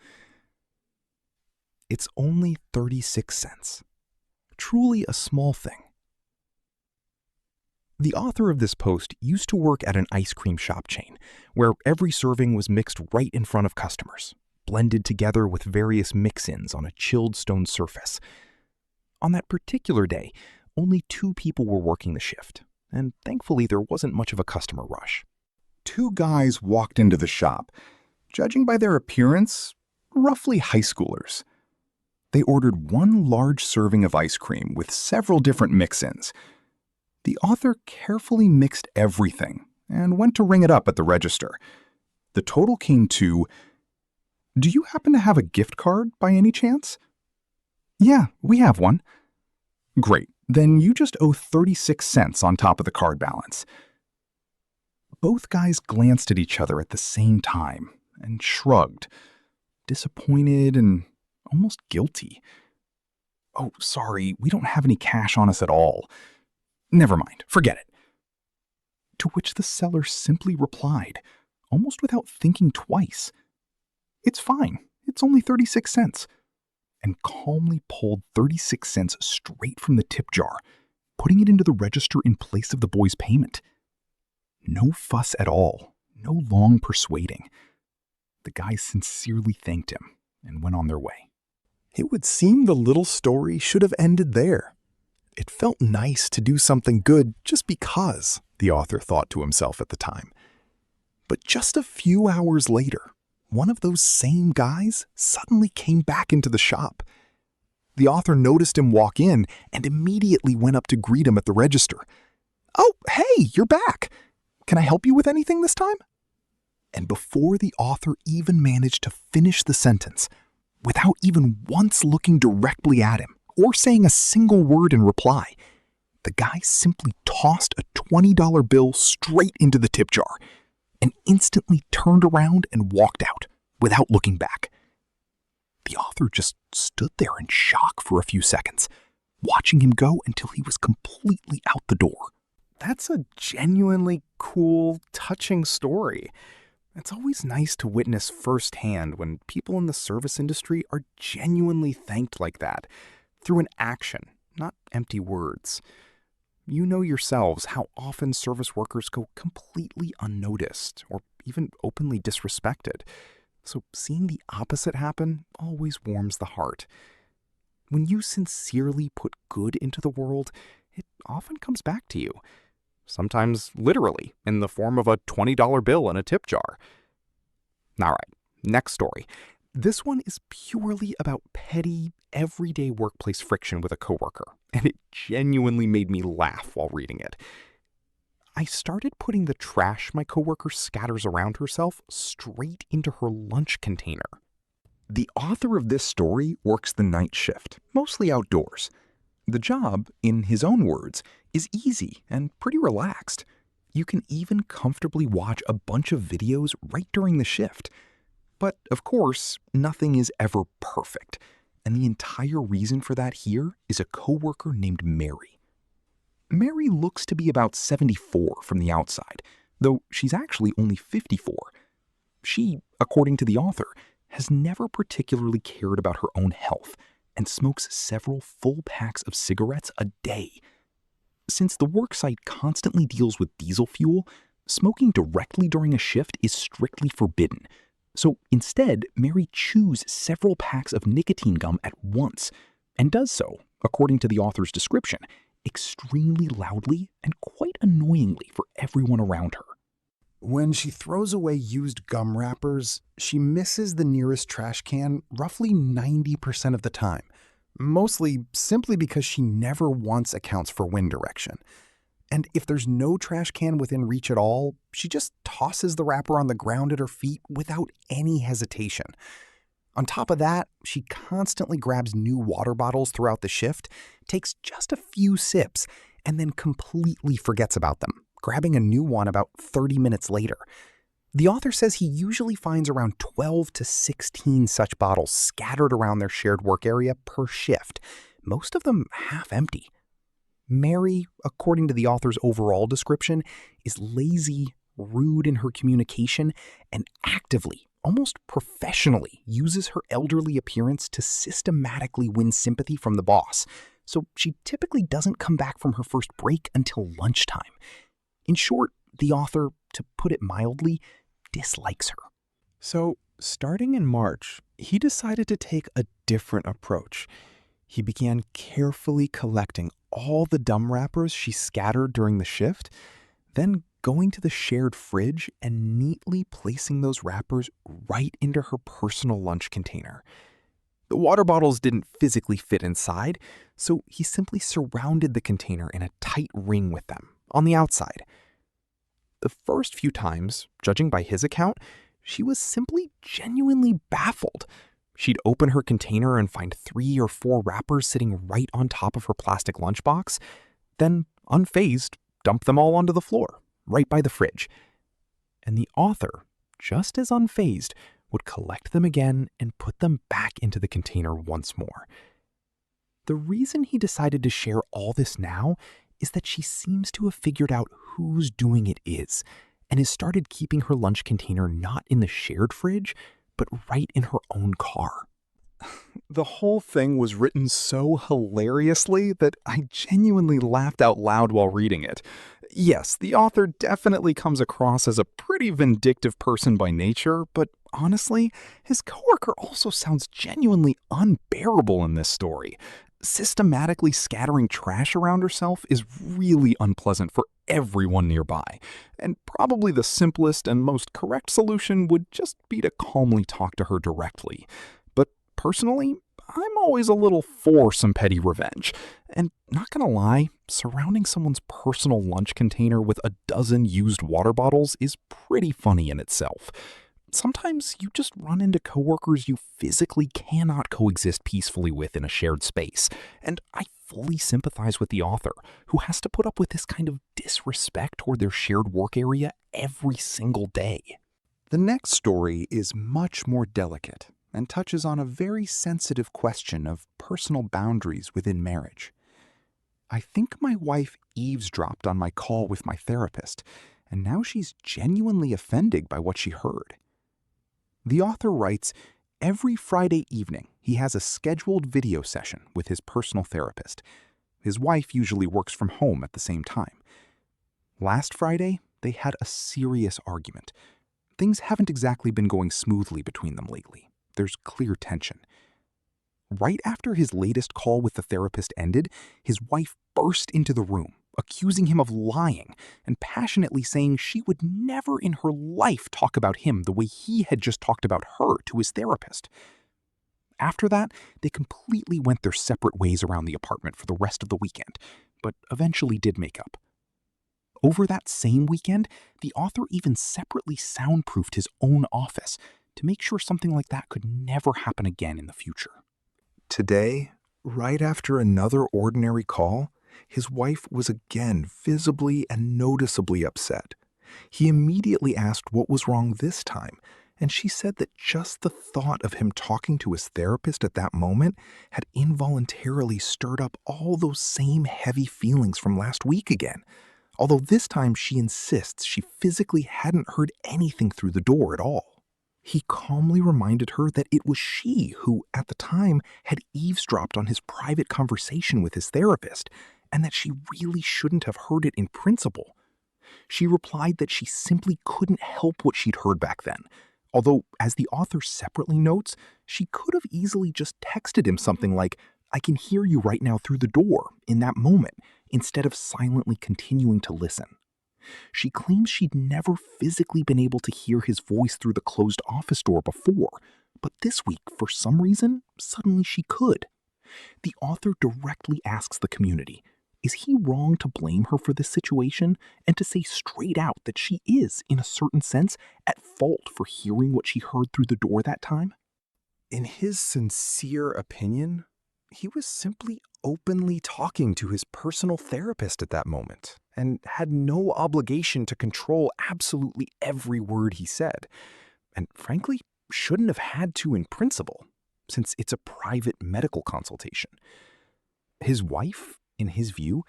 It's only 36 cents. Truly a small thing. The author of this post used to work at an ice cream shop chain, where every serving was mixed right in front of customers, blended together with various mix-ins on a chilled stone surface. On that particular day, only 2 people were working the shift, and thankfully there wasn't much of a customer rush. 2 guys walked into the shop, judging by their appearance, roughly high schoolers. They ordered 1 large serving of ice cream with several different mix-ins. The author carefully mixed everything and went to ring it up at the register. The total came to, "Do you happen to have a gift card by any chance?" "Yeah, we have one." "Great, then you just owe 36 cents on top of the card balance." Both guys glanced at each other at the same time and shrugged, disappointed and almost guilty. "Oh, sorry, we don't have any cash on us at all." "Never mind, forget it." To which the seller simply replied, almost without thinking twice, "It's fine, it's only 36 cents, and calmly pulled 36 cents straight from the tip jar, putting it into the register in place of the boy's payment. No fuss at all, no long persuading. The guys sincerely thanked him and went on their way. It would seem the little story should have ended there. It felt nice to do something good just because, the author thought to himself at the time. But just a few hours later, one of those same guys suddenly came back into the shop. The author noticed him walk in and immediately went up to greet him at the register. "Oh, hey, you're back. Can I help you with anything this time?" And before the author even managed to finish the sentence, without even once looking directly at him or saying a single word in reply, the guy simply tossed a $20 bill straight into the tip jar and instantly turned around and walked out without looking back. The author just stood there in shock for a few seconds, watching him go until he was completely out the door. That's a genuinely cool, touching story. It's always nice to witness firsthand when people in the service industry are genuinely thanked like that, through an action, not empty words. You know yourselves how often service workers go completely unnoticed or even openly disrespected. So seeing the opposite happen always warms the heart. When you sincerely put good into the world, it often comes back to you. Sometimes literally, in the form of a $20 bill in a tip jar. All right, next story. This one is purely about petty, everyday workplace friction with a coworker, and it genuinely made me laugh while reading it. I started putting the trash my coworker scatters around herself straight into her lunch container. The author of this story works the night shift, mostly outdoors. The job, in his own words, is easy and pretty relaxed. You can even comfortably watch a bunch of videos right during the shift. But, of course, nothing is ever perfect, and the entire reason for that here is a coworker named Mary. Mary looks to be about 74 from the outside, though she's actually only 54. She, according to the author, has never particularly cared about her own health and smokes several full packs of cigarettes a day. Since the worksite constantly deals with diesel fuel, smoking directly during a shift is strictly forbidden. So instead, Mary chews several packs of nicotine gum at once, and does so, according to the author's description, extremely loudly and quite annoyingly for everyone around her. When she throws away used gum wrappers, she misses the nearest trash can roughly 90% of the time, mostly simply because she never once accounts for wind direction. And if there's no trash can within reach at all, she just tosses the wrapper on the ground at her feet without any hesitation. On top of that, she constantly grabs new water bottles throughout the shift, takes just a few sips, and then completely forgets about them, grabbing a new one about 30 minutes later. The author says he usually finds around 12 to 16 such bottles scattered around their shared work area per shift, most of them half empty. Mary, according to the author's overall description, is lazy, rude in her communication, and actively, almost professionally, uses her elderly appearance to systematically win sympathy from the boss, so she typically doesn't come back from her first break until lunchtime. In short, the author, to put it mildly, dislikes her. So, starting in March, he decided to take a different approach. He began carefully collecting all the gum wrappers she scattered during the shift, then going to the shared fridge and neatly placing those wrappers right into her personal lunch container. The water bottles didn't physically fit inside, so he simply surrounded the container in a tight ring with them, on the outside. The first few times, judging by his account, she was simply genuinely baffled. She'd open her container and find 3 or 4 wrappers sitting right on top of her plastic lunchbox, then, unfazed, dump them all onto the floor, right by the fridge. And the author, just as unfazed, would collect them again and put them back into the container once more. The reason he decided to share all this now is that she seems to have figured out whose doing it is, and has started keeping her lunch container not in the shared fridge, but right in her own car. The whole thing was written so hilariously that I genuinely laughed out loud while reading it. Yes, the author definitely comes across as a pretty vindictive person by nature, but honestly, his coworker also sounds genuinely unbearable in this story. Systematically scattering trash around herself is really unpleasant for everyone nearby, and probably the simplest and most correct solution would just be to calmly talk to her directly. But personally, I'm always a little for some petty revenge. And not gonna lie, surrounding someone's personal lunch container with a dozen used water bottles is pretty funny in itself. Sometimes you just run into coworkers you physically cannot coexist peacefully with in a shared space, and I fully sympathize with the author, who has to put up with this kind of disrespect toward their shared work area every single day. The next story is much more delicate and touches on a very sensitive question of personal boundaries within marriage. I think my wife eavesdropped on my call with my therapist, and now she's genuinely offended by what she heard. The author writes, every Friday evening, he has a scheduled video session with his personal therapist. His wife usually works from home at the same time. Last Friday, they had a serious argument. Things haven't exactly been going smoothly between them lately. There's clear tension. Right after his latest call with the therapist ended, his wife burst into the room, accusing him of lying and passionately saying she would never in her life talk about him the way he had just talked about her to his therapist. After that, they completely went their separate ways around the apartment for the rest of the weekend, but eventually did make up. Over that same weekend, the author even separately soundproofed his own office to make sure something like that could never happen again in the future. Today, right after another ordinary call, his wife was again visibly and noticeably upset. He immediately asked what was wrong this time, and she said that just the thought of him talking to his therapist at that moment had involuntarily stirred up all those same heavy feelings from last week again, although this time she insists she physically hadn't heard anything through the door at all. He calmly reminded her that it was she who, at the time, had eavesdropped on his private conversation with his therapist, and that she really shouldn't have heard it in principle. She replied that she simply couldn't help what she'd heard back then, although, as the author separately notes, she could have easily just texted him something like, "I can hear you right now through the door," in that moment, instead of silently continuing to listen. She claims she'd never physically been able to hear his voice through the closed office door before, but this week, for some reason, suddenly she could. The author directly asks the community, is he wrong to blame her for this situation and to say straight out that she is, in a certain sense, at fault for hearing what she heard through the door that time? In his sincere opinion, he was simply openly talking to his personal therapist at that moment and had no obligation to control absolutely every word he said, and frankly, shouldn't have had to in principle, since it's a private medical consultation. His wife, in his view,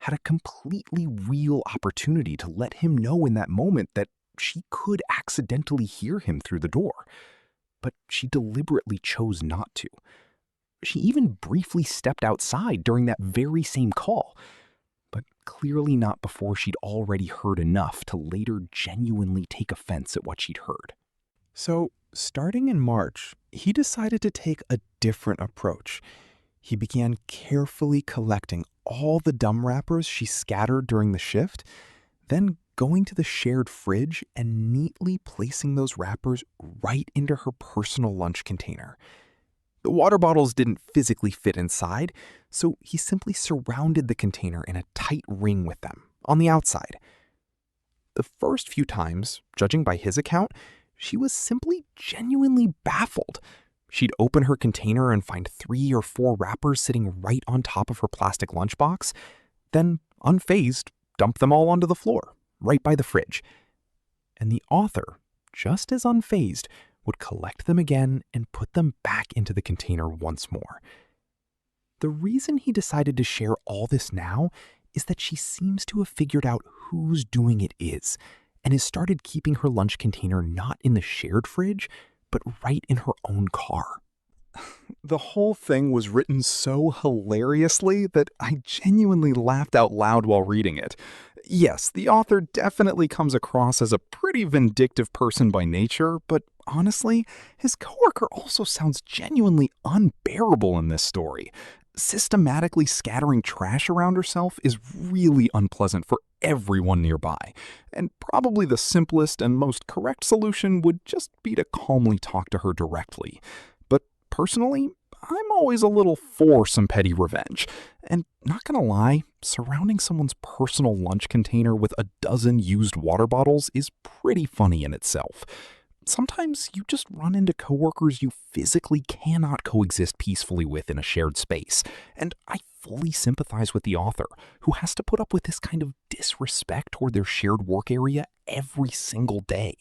had a completely real opportunity to let him know in that moment that she could accidentally hear him through the door, but she deliberately chose not to. She even briefly stepped outside during that very same call, but clearly not before she'd already heard enough to later genuinely take offense at what she'd heard. So, starting in March, he decided to take a different approach. He began carefully collecting all the dumb wrappers she scattered during the shift, then going to the shared fridge and neatly placing those wrappers right into her personal lunch container. The water bottles didn't physically fit inside, so he simply surrounded the container in a tight ring with them, on the outside. The first few times, judging by his account, she was simply genuinely baffled. She'd open her container and find 3 or 4 wrappers sitting right on top of her plastic lunchbox, then, unfazed, dump them all onto the floor, right by the fridge. And the author, just as unfazed, would collect them again and put them back into the container once more. The reason he decided to share all this now is that she seems to have figured out whose doing it is, and has started keeping her lunch container not in the shared fridge, but right in her own car. The whole thing was written so hilariously that I genuinely laughed out loud while reading it. Yes, the author definitely comes across as a pretty vindictive person by nature, but honestly, his coworker also sounds genuinely unbearable in this story. Systematically scattering trash around herself is really unpleasant for everyone nearby, and probably the simplest and most correct solution would just be to calmly talk to her directly. But personally, I'm always a little for some petty revenge. And not gonna lie, surrounding someone's personal lunch container with a dozen used water bottles is pretty funny in itself. Sometimes you just run into coworkers you physically cannot coexist peacefully with in a shared space, and I fully sympathize with the author, who has to put up with this kind of disrespect toward their shared work area every single day.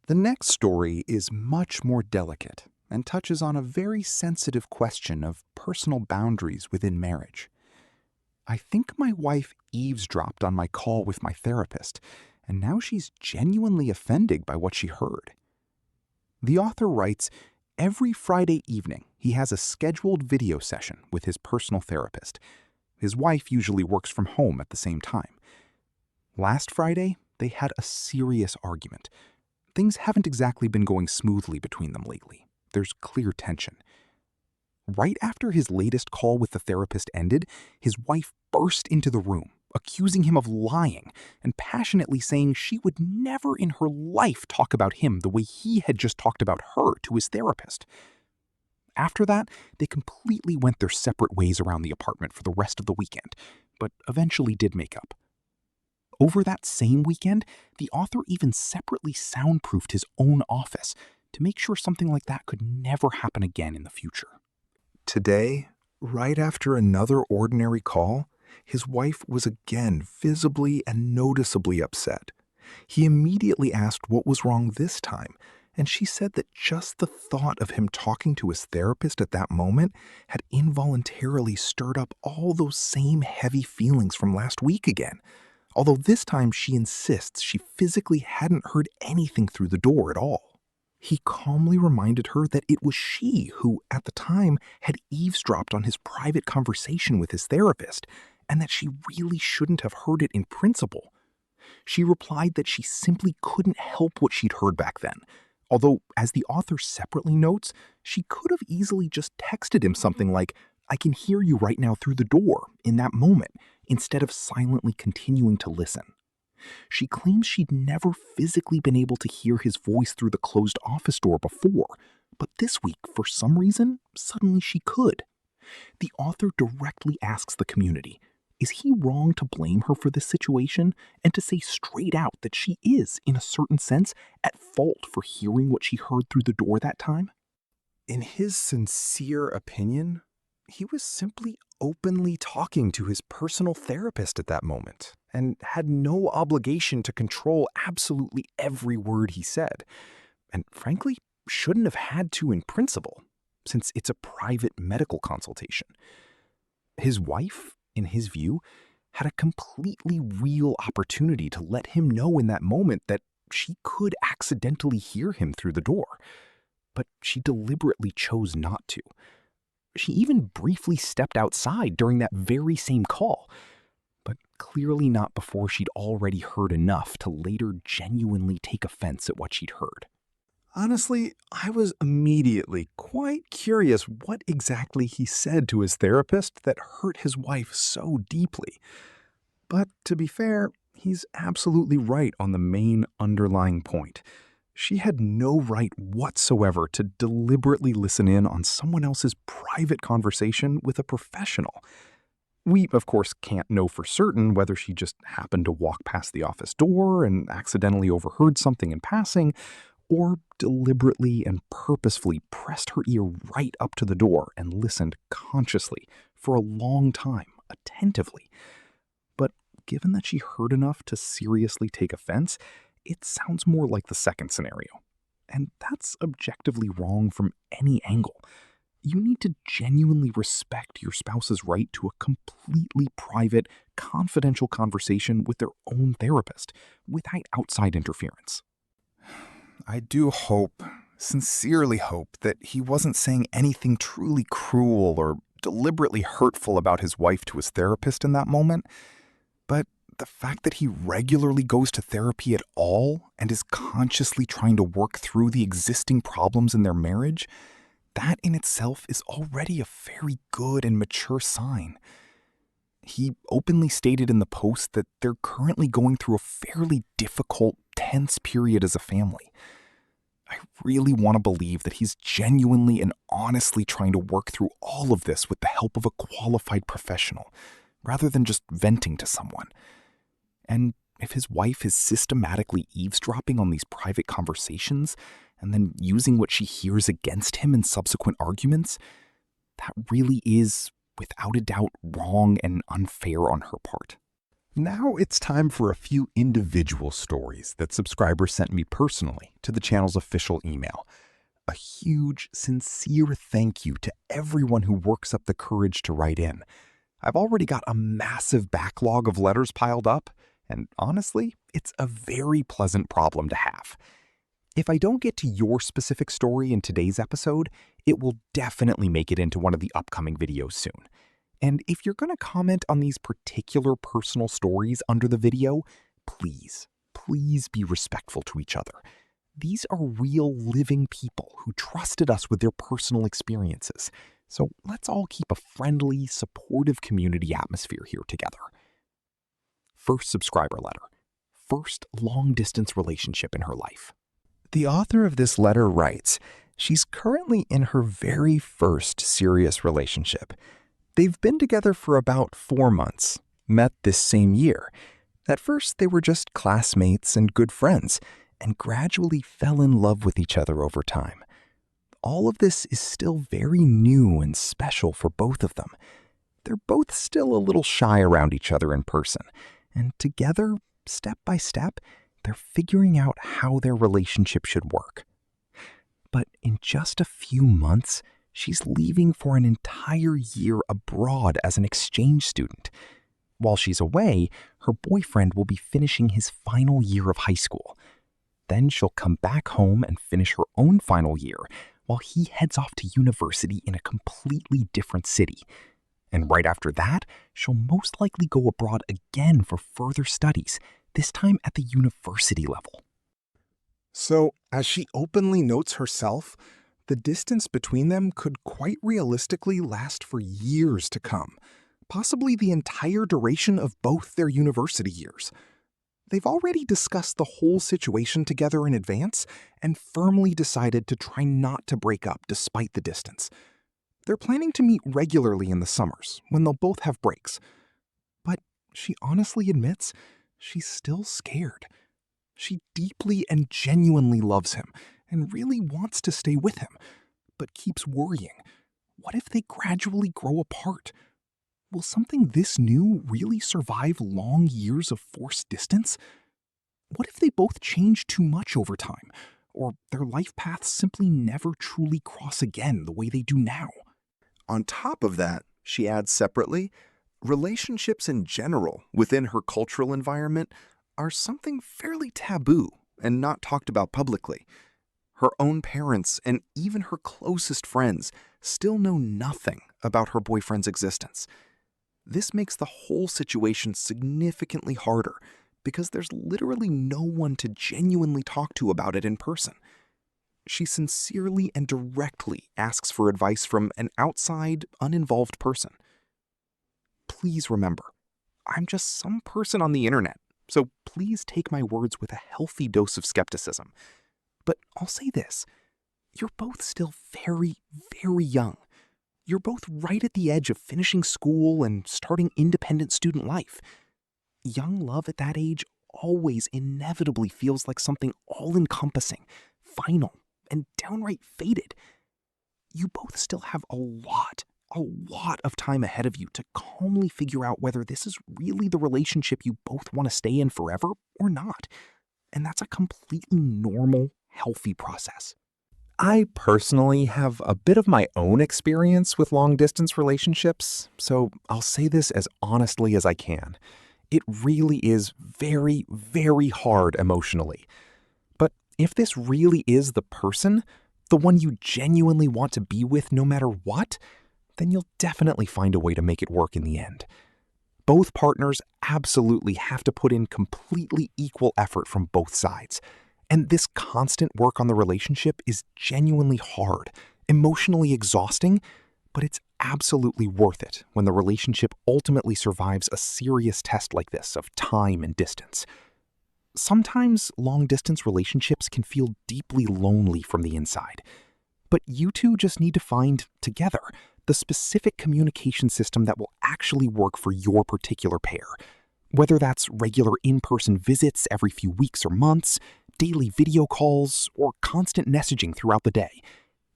The next story is much more delicate and touches on a very sensitive question of personal boundaries within marriage. I think my wife eavesdropped on my call with my therapist, and now she's genuinely offended by what she heard. The author writes, every Friday evening, he has a scheduled video session with his personal therapist. His wife usually works from home at the same time. Last Friday, they had a serious argument. Things haven't exactly been going smoothly between them lately. There's clear tension. Right after his latest call with the therapist ended, his wife burst into the room, accusing him of lying and passionately saying she would never in her life talk about him the way he had just talked about her to his therapist. After that, they completely went their separate ways around the apartment for the rest of the weekend, but eventually did make up. Over that same weekend, the author even separately soundproofed his own office to make sure something like that could never happen again in the future. Today, right after another ordinary call, his wife was again visibly and noticeably upset. He immediately asked what was wrong this time, and she said that just the thought of him talking to his therapist at that moment had involuntarily stirred up all those same heavy feelings from last week again, although this time she insists she physically hadn't heard anything through the door at all. He calmly reminded her that it was she who, at the time, had eavesdropped on his private conversation with his therapist, and that she really shouldn't have heard it in principle. She replied that she simply couldn't help what she'd heard back then, although, as the author separately notes, she could have easily just texted him something like, "I can hear you right now through the door," in that moment, instead of silently continuing to listen. She claims she'd never physically been able to hear his voice through the closed office door before, but this week, for some reason, suddenly she could. The author directly asks the community, is he wrong to blame her for this situation and to say straight out that she is, in a certain sense, at fault for hearing what she heard through the door that time? In his sincere opinion, he was simply openly talking to his personal therapist at that moment and had no obligation to control absolutely every word he said, and frankly, shouldn't have had to in principle, since it's a private medical consultation. His wife, in his view, had a completely real opportunity to let him know in that moment that she could accidentally hear him through the door, but she deliberately chose not to. She even briefly stepped outside during that very same call, but clearly not before she'd already heard enough to later genuinely take offense at what she'd heard. Honestly, I was immediately quite curious what exactly he said to his therapist that hurt his wife so deeply. But to be fair, he's absolutely right on the main underlying point. She had no right whatsoever to deliberately listen in on someone else's private conversation with a professional. We, of course, can't know for certain whether she just happened to walk past the office door and accidentally overheard something in passing, or deliberately and purposefully pressed her ear right up to the door and listened consciously for a long time, attentively. But given that she heard enough to seriously take offense, it sounds more like the second scenario. And that's objectively wrong from any angle. You need to genuinely respect your spouse's right to a completely private, confidential conversation with their own therapist without outside interference. I do hope, sincerely hope, that he wasn't saying anything truly cruel or deliberately hurtful about his wife to his therapist in that moment, but the fact that he regularly goes to therapy at all and is consciously trying to work through the existing problems in their marriage, that in itself is already a very good and mature sign. He openly stated in the post that they're currently going through a fairly difficult, tense period as a family. I really want to believe that he's genuinely and honestly trying to work through all of this with the help of a qualified professional, rather than just venting to someone. And if his wife is systematically eavesdropping on these private conversations and then using what she hears against him in subsequent arguments, that really is, without a doubt, wrong and unfair on her part. Now it's time for a few individual stories that subscribers sent me personally to the channel's official email. A huge, sincere thank you to everyone who works up the courage to write in. I've already got a massive backlog of letters piled up, and honestly, it's a very pleasant problem to have. If I don't get to your specific story in today's episode, it will definitely make it into one of the upcoming videos soon. And if you're going to comment on these particular personal stories under the video, please be respectful to each other. These are real living people who trusted us with their personal experiences. So let's all keep a friendly, supportive community atmosphere here together. First subscriber letter. First long-distance relationship in her life. The author of this letter writes, she's currently in her very first serious relationship. They've been together for about 4 months, met this same year. At first, they were just classmates and good friends, and gradually fell in love with each other over time. All of this is still very new and special for both of them. They're both still a little shy around each other in person, and together, step by step, they're figuring out how their relationship should work. But in just a few months, she's leaving for an entire year abroad as an exchange student. While she's away, her boyfriend will be finishing his final year of high school. Then she'll come back home and finish her own final year while he heads off to university in a completely different city. And right after that, she'll most likely go abroad again for further studies, this time at the university level. So, as she openly notes herself, the distance between them could quite realistically last for years to come, possibly the entire duration of both their university years. They've already discussed the whole situation together in advance and firmly decided to try not to break up despite the distance. They're planning to meet regularly in the summers, when they'll both have breaks. But she honestly admits she's still scared. She deeply and genuinely loves him and really wants to stay with him, but keeps worrying. What if they gradually grow apart? Will something this new really survive long years of forced distance? What if they both change too much over time, or their life paths simply never truly cross again the way they do now? On top of that, she adds separately, relationships in general within her cultural environment are something fairly taboo and not talked about publicly. Her own parents and even her closest friends still know nothing about her boyfriend's existence. This makes the whole situation significantly harder because there's literally no one to genuinely talk to about it in person. She sincerely and directly asks for advice from an outside, uninvolved person. Please remember, I'm just some person on the internet, so please take my words with a healthy dose of skepticism. But I'll say this, you're both still very, very young. You're both right at the edge of finishing school and starting independent student life. Young love at that age always inevitably feels like something all-encompassing, final, and downright fated. You both still have a lot of time ahead of you to calmly figure out whether this is really the relationship you both want to stay in forever or not. And that's a completely normal, healthy process. I personally have a bit of my own experience with long-distance relationships, so I'll say this as honestly as I can. It really is very, very hard emotionally. But if this really is the person, the one you genuinely want to be with no matter what, then you'll definitely find a way to make it work in the end. Both partners absolutely have to put in completely equal effort from both sides. And this constant work on the relationship is genuinely hard, emotionally exhausting, but it's absolutely worth it when the relationship ultimately survives a serious test like this of time and distance. Sometimes long-distance relationships can feel deeply lonely from the inside, but you two just need to find, together, the specific communication system that will actually work for your particular pair. Whether that's regular in-person visits every few weeks or months, daily video calls, or constant messaging throughout the day.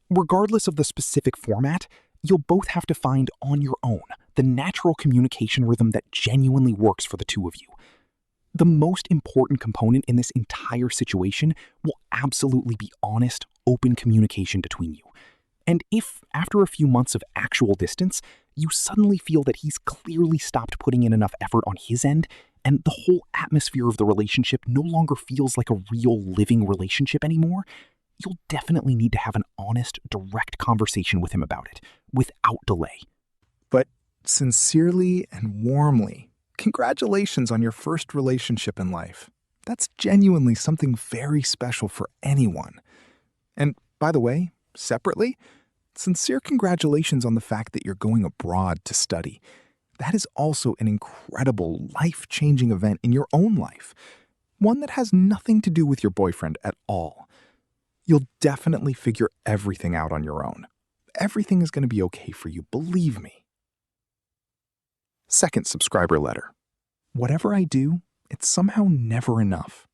Regardless of the specific format, you'll both have to find on your own the natural communication rhythm that genuinely works for the two of you. The most important component in this entire situation will absolutely be honest, open communication between you. And if, after a few months of actual distance, you suddenly feel that he's clearly stopped putting in enough effort on his end, and the whole atmosphere of the relationship no longer feels like a real living relationship anymore, you'll definitely need to have an honest, direct conversation with him about it, without delay. But sincerely and warmly, congratulations on your first relationship in life. That's genuinely something very special for anyone. And by the way, separately, sincere congratulations on the fact that you're going abroad to study. That is also an incredible, life-changing event in your own life, one that has nothing to do with your boyfriend at all. You'll definitely figure everything out on your own. Everything is going to be okay for you, believe me. Second subscriber letter. Whatever I do, it's somehow never enough.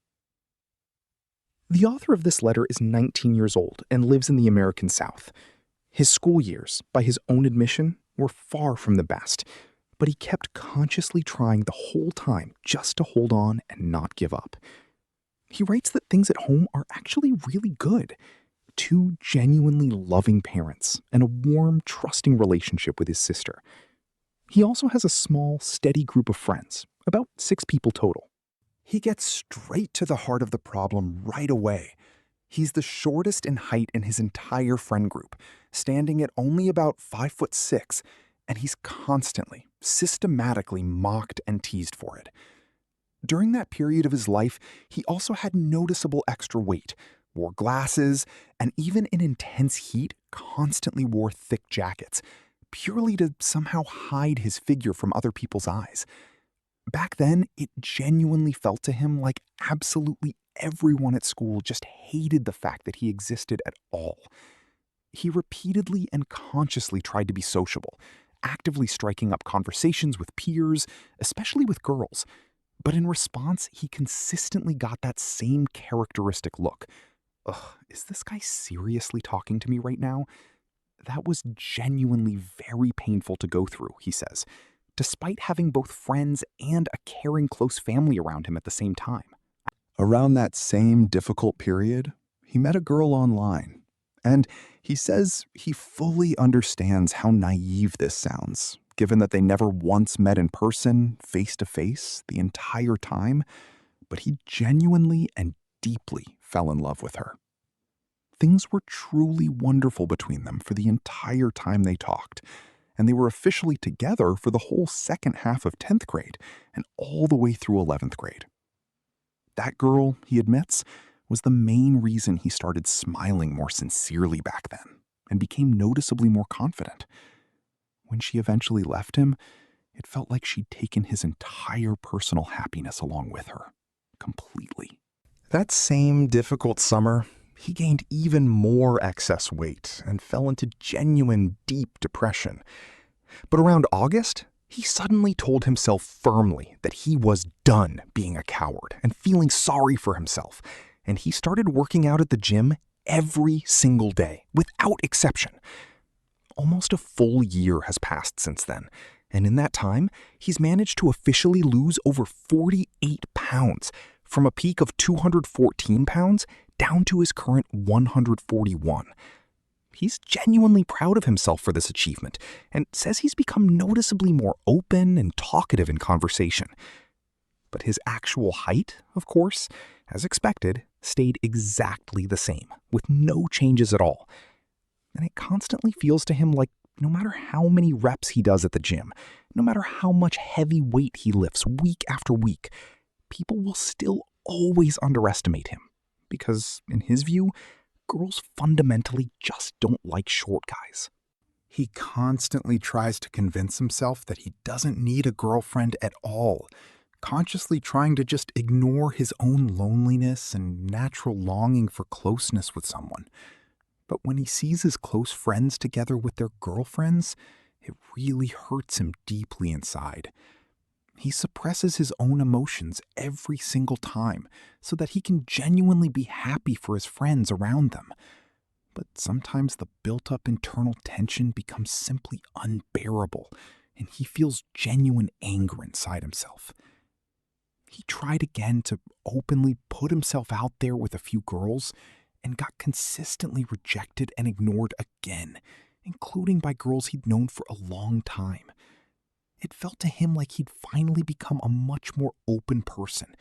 The author of this letter is 19 years old and lives in the American South. His school years, by his own admission, were far from the best, but he kept consciously trying the whole time just to hold on and not give up. He writes that things at home are actually really good. 2 genuinely loving parents and a warm, trusting relationship with his sister. He also has a small, steady group of friends, about 6 people total. He gets straight to the heart of the problem right away. He's the shortest in height in his entire friend group, standing at only about 5'6", and he's constantly, systematically mocked and teased for it. During that period of his life, he also had noticeable extra weight, wore glasses, and even in intense heat, constantly wore thick jackets, purely to somehow hide his figure from other people's eyes. Back then, it genuinely felt to him like absolutely everyone at school just hated the fact that he existed at all. He repeatedly and consciously tried to be sociable, actively striking up conversations with peers, especially with girls. But in response, he consistently got that same characteristic look. Ugh, is this guy seriously talking to me right now? That was genuinely very painful to go through, he says, despite having both friends and a caring close family around him at the same time. Around that same difficult period, he met a girl online, and he says he fully understands how naive this sounds, given that they never once met in person, face to face, the entire time, but he genuinely and deeply fell in love with her. Things were truly wonderful between them for the entire time they talked, and they were officially together for the whole second half of 10th grade and all the way through 11th grade. That girl, he admits, was the main reason he started smiling more sincerely back then and became noticeably more confident. When she eventually left him, it felt like she'd taken his entire personal happiness along with her, completely. That same difficult summer, he gained even more excess weight and fell into genuine deep depression. But around August, he suddenly told himself firmly that he was done being a coward and feeling sorry for himself, and he started working out at the gym every single day, without exception. Almost a full year has passed since then, and in that time, he's managed to officially lose over 48 pounds, from a peak of 214 pounds down to his current 141. He's genuinely proud of himself for this achievement and says he's become noticeably more open and talkative in conversation. But his actual height, of course, as expected, stayed exactly the same, with no changes at all. And it constantly feels to him like no matter how many reps he does at the gym, no matter how much heavy weight he lifts week after week, people will still always underestimate him. Because, in his view, girls fundamentally just don't like short guys. He constantly tries to convince himself that he doesn't need a girlfriend at all, consciously trying to just ignore his own loneliness and natural longing for closeness with someone. But when he sees his close friends together with their girlfriends, it really hurts him deeply inside. He suppresses his own emotions every single time so that he can genuinely be happy for his friends around them. But sometimes the built-up internal tension becomes simply unbearable, and he feels genuine anger inside himself. He tried again to openly put himself out there with a few girls and got consistently rejected and ignored again, including by girls he'd known for a long time. It felt to him like he'd finally become a much more open person,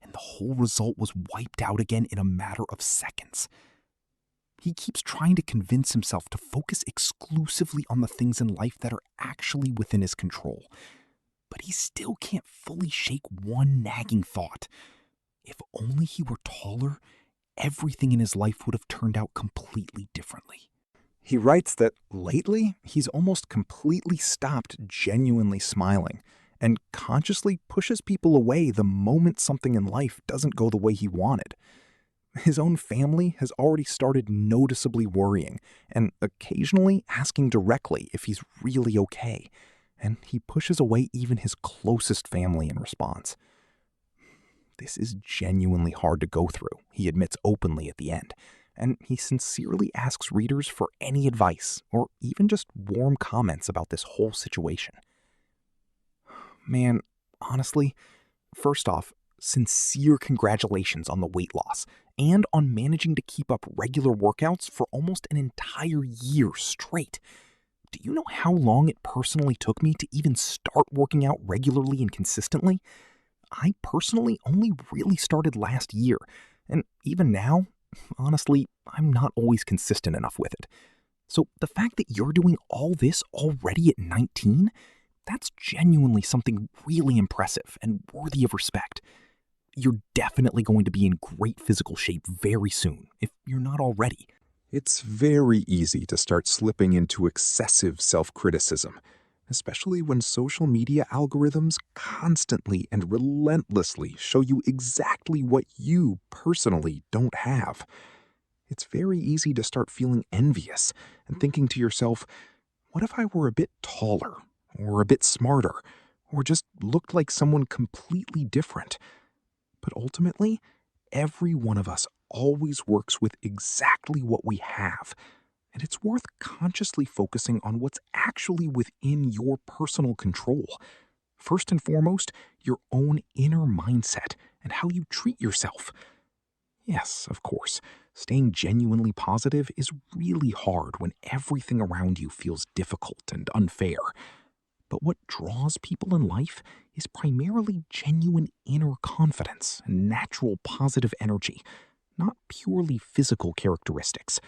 and the whole result was wiped out again in a matter of seconds. He keeps trying to convince himself to focus exclusively on the things in life that are actually within his control. But he still can't fully shake one nagging thought. If only he were taller, everything in his life would have turned out completely differently. He writes that lately, he's almost completely stopped genuinely smiling and consciously pushes people away the moment something in life doesn't go the way he wanted. His own family has already started noticeably worrying and occasionally asking directly if he's really okay, and he pushes away even his closest family in response. This is genuinely hard to go through, he admits openly at the end, and he sincerely asks readers for any advice or even just warm comments about this whole situation. Man, honestly, first off, sincere congratulations on the weight loss and on managing to keep up regular workouts for almost an entire year straight. Do you know how long it personally took me to even start working out regularly and consistently? I personally only really started last year, and even now, honestly, I'm not always consistent enough with it. So the fact that you're doing all this already at 19, that's genuinely something really impressive and worthy of respect. You're definitely going to be in great physical shape very soon, if you're not already. It's very easy to start slipping into excessive self-criticism, especially when social media algorithms constantly and relentlessly show you exactly what you personally don't have. It's very easy to start feeling envious and thinking to yourself, what if I were a bit taller, or a bit smarter, or just looked like someone completely different? But ultimately, every one of us always works with exactly what we have, and it's worth consciously focusing on what's actually within your personal control. First and foremost, your own inner mindset and how you treat yourself. Yes, of course, staying genuinely positive is really hard when everything around you feels difficult and unfair. But what draws people in life is primarily genuine inner confidence and natural positive energy, not purely physical characteristics.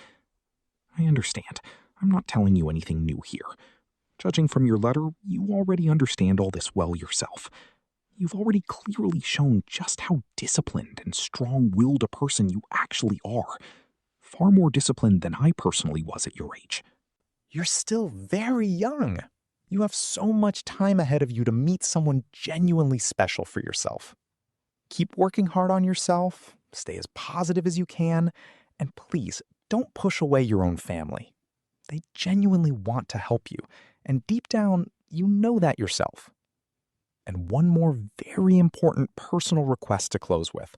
I understand. I'm not telling you anything new here. Judging from your letter, you already understand all this well yourself. You've already clearly shown just how disciplined and strong-willed a person you actually are. Far more disciplined than I personally was at your age. You're still very young. You have so much time ahead of you to meet someone genuinely special for yourself. Keep working hard on yourself, stay as positive as you can, and please don't push away your own family. They genuinely want to help you, and deep down, you know that yourself. And one more very important personal request to close with.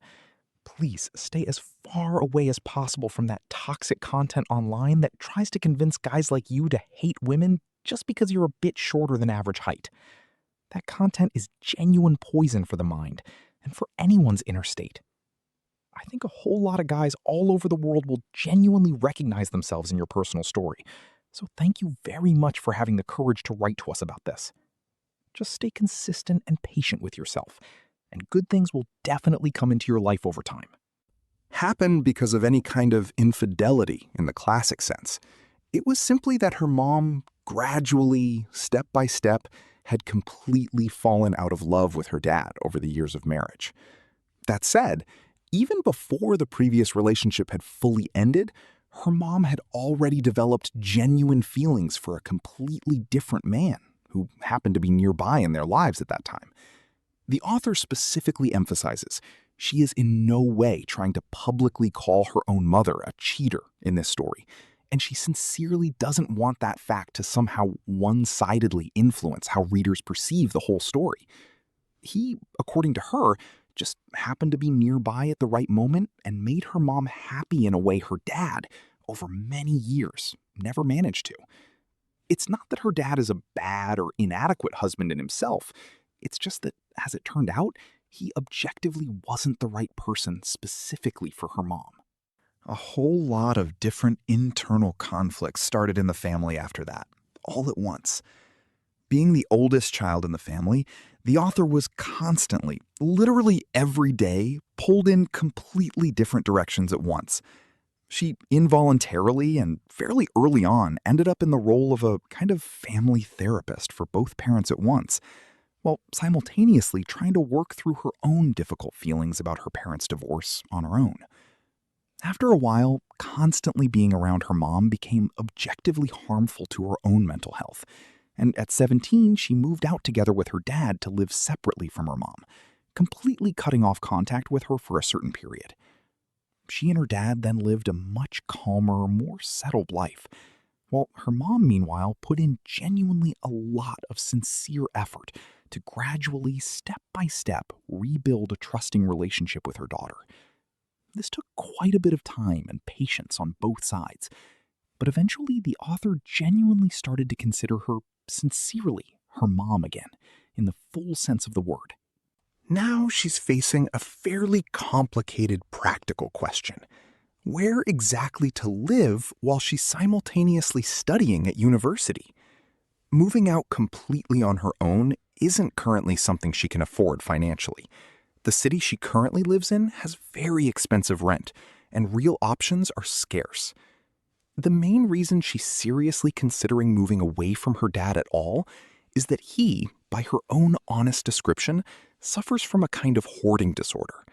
Please stay as far away as possible from that toxic content online that tries to convince guys like you to hate women just because you're a bit shorter than average height. That content is genuine poison for the mind and for anyone's inner state. I think a whole lot of guys all over the world will genuinely recognize themselves in your personal story. So thank you very much for having the courage to write to us about this. Just stay consistent and patient with yourself, and good things will definitely come into your life over time. Happen because of any kind of infidelity in the classic sense. It was simply that her mom gradually, step by step, had completely fallen out of love with her dad over the years of marriage. That said, even before the previous relationship had fully ended, her mom had already developed genuine feelings for a completely different man who happened to be nearby in their lives at that time. The author specifically emphasizes she is in no way trying to publicly call her own mother a cheater in this story, and she sincerely doesn't want that fact to somehow one-sidedly influence how readers perceive the whole story. He, according to her, just happened to be nearby at the right moment and made her mom happy in a way her dad, over many years, never managed to. It's not that her dad is a bad or inadequate husband in himself. It's just that, as it turned out, he objectively wasn't the right person specifically for her mom. A whole lot of different internal conflicts started in the family after that, all at once. Being the oldest child in the family, the author was constantly, literally every day, pulled in completely different directions at once. She involuntarily and fairly early on ended up in the role of a kind of family therapist for both parents at once, while simultaneously trying to work through her own difficult feelings about her parents' divorce on her own. After a while, constantly being around her mom became objectively harmful to her own mental health, and at 17, she moved out together with her dad to live separately from her mom, completely cutting off contact with her for a certain period. She and her dad then lived a much calmer, more settled life, while her mom, meanwhile, put in genuinely a lot of sincere effort to gradually, step by step, rebuild a trusting relationship with her daughter. This took quite a bit of time and patience on both sides, but eventually the author genuinely started to consider her sincerely her mom again, in the full sense of the word. Now she's facing a fairly complicated practical question. Where exactly to live while she's simultaneously studying at university? Moving out completely on her own isn't currently something she can afford financially. The city she currently lives in has very expensive rent, and real options are scarce. The main reason she's seriously considering moving away from her dad at all is that he, by her own honest description, suffers from a kind of hoarding disorder.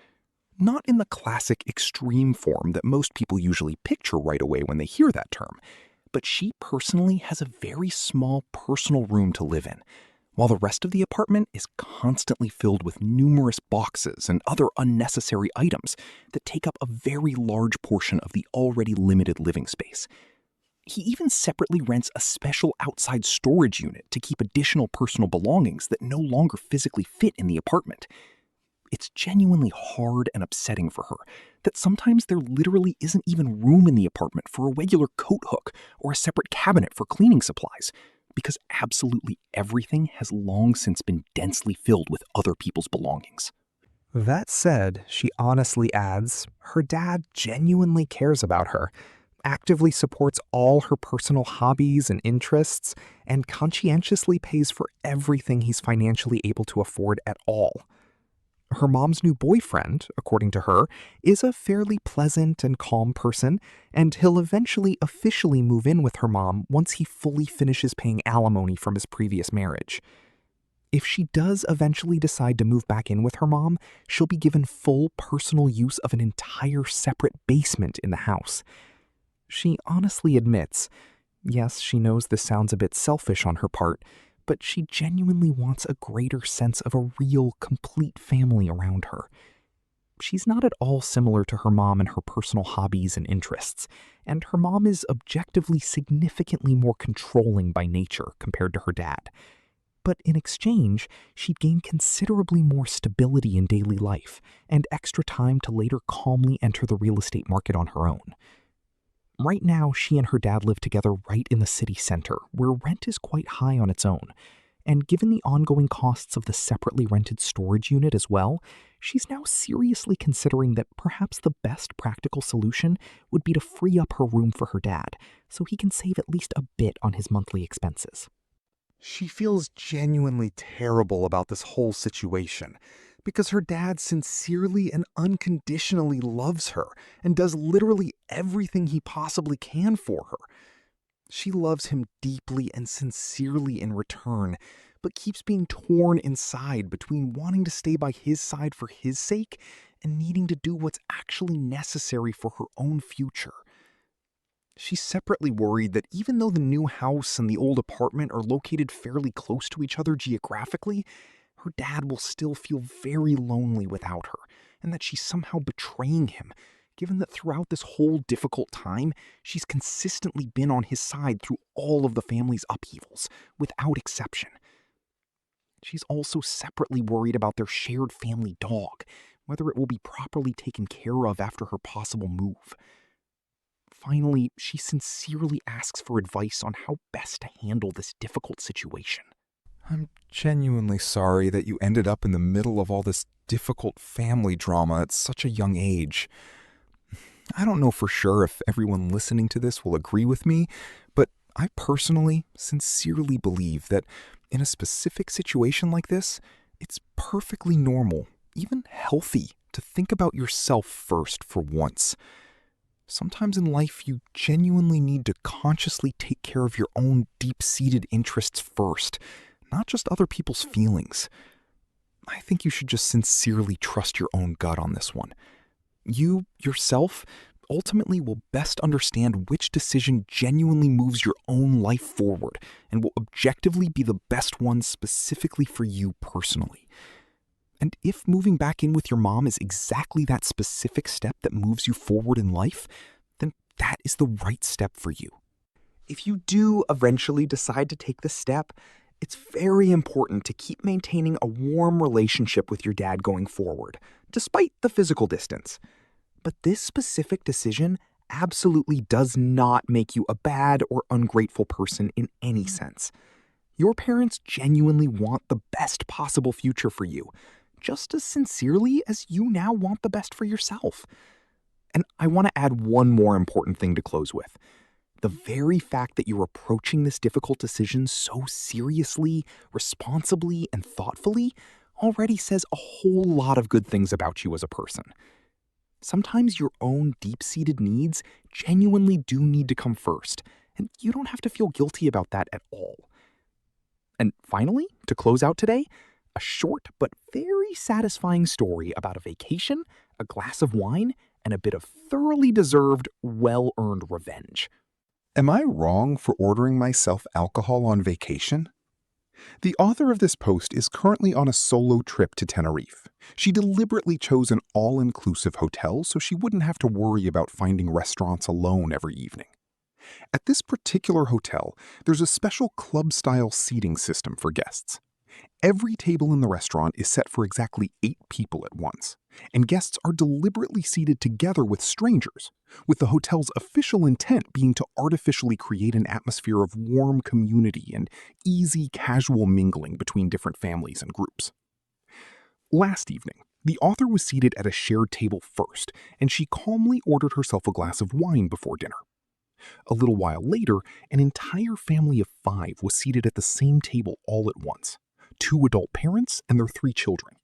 Not in the classic extreme form that most people usually picture right away when they hear that term, but she personally has a very small personal room to live in, while the rest of the apartment is constantly filled with numerous boxes and other unnecessary items that take up a very large portion of the already limited living space. He even separately rents a special outside storage unit to keep additional personal belongings that no longer physically fit in the apartment. It's genuinely hard and upsetting for her that sometimes there literally isn't even room in the apartment for a regular coat hook or a separate cabinet for cleaning supplies, because absolutely everything has long since been densely filled with other people's belongings. That said, she honestly adds, her dad genuinely cares about her, actively supports all her personal hobbies and interests, and conscientiously pays for everything he's financially able to afford at all. Her mom's new boyfriend, according to her, is a fairly pleasant and calm person, and he'll eventually officially move in with her mom once he fully finishes paying alimony from his previous marriage. If she does eventually decide to move back in with her mom, she'll be given full personal use of an entire separate basement in the house. She honestly admits, yes, she knows this sounds a bit selfish on her part, but she genuinely wants a greater sense of a real, complete family around her. She's not at all similar to her mom in her personal hobbies and interests, and her mom is objectively significantly more controlling by nature compared to her dad. But in exchange, she'd gain considerably more stability in daily life and extra time to later calmly enter the real estate market on her own. Right now, she and her dad live together right in the city center, where rent is quite high on its own. And given the ongoing costs of the separately rented storage unit as well, she's now seriously considering that perhaps the best practical solution would be to free up her room for her dad, so he can save at least a bit on his monthly expenses. She feels genuinely terrible about this whole situation, because her dad sincerely and unconditionally loves her and does literally everything he possibly can for her. She loves him deeply and sincerely in return, but keeps being torn inside between wanting to stay by his side for his sake and needing to do what's actually necessary for her own future. She's separately worried that even though the new house and the old apartment are located fairly close to each other geographically, her dad will still feel very lonely without her, and that she's somehow betraying him, given that throughout this whole difficult time, she's consistently been on his side through all of the family's upheavals, without exception. She's also separately worried about their shared family dog, whether it will be properly taken care of after her possible move. Finally, she sincerely asks for advice on how best to handle this difficult situation. I'm genuinely sorry that you ended up in the middle of all this difficult family drama at such a young age. I don't know for sure if everyone listening to this will agree with me, but I personally, sincerely believe that in a specific situation like this, it's perfectly normal, even healthy, to think about yourself first for once. Sometimes in life, you genuinely need to consciously take care of your own deep-seated interests first, not just other people's feelings. I think you should just sincerely trust your own gut on this one. You, yourself, ultimately will best understand which decision genuinely moves your own life forward and will objectively be the best one specifically for you personally. And if moving back in with your mom is exactly that specific step that moves you forward in life, then that is the right step for you. If you do eventually decide to take the step, it's very important to keep maintaining a warm relationship with your dad going forward, despite the physical distance. But this specific decision absolutely does not make you a bad or ungrateful person in any sense. Your parents genuinely want the best possible future for you, just as sincerely as you now want the best for yourself. And I want to add one more important thing to close with. The very fact that you're approaching this difficult decision so seriously, responsibly, and thoughtfully already says a whole lot of good things about you as a person. Sometimes your own deep-seated needs genuinely do need to come first, and you don't have to feel guilty about that at all. And finally, to close out today, a short but very satisfying story about a vacation, a glass of wine, and a bit of thoroughly deserved, well-earned revenge. Am I wrong for ordering myself alcohol on vacation? The author of this post is currently on a solo trip to Tenerife. She deliberately chose an all-inclusive hotel so she wouldn't have to worry about finding restaurants alone every evening. At this particular hotel, there's a special club-style seating system for guests. Every table in the restaurant is set for exactly 8 people at once, and guests are deliberately seated together with strangers, with the hotel's official intent being to artificially create an atmosphere of warm community and easy, casual mingling between different families and groups. Last evening, the author was seated at a shared table first, and she calmly ordered herself a glass of wine before dinner. A little while later, an entire family of 5 was seated at the same table all at once. 2 adult parents and their 3 children.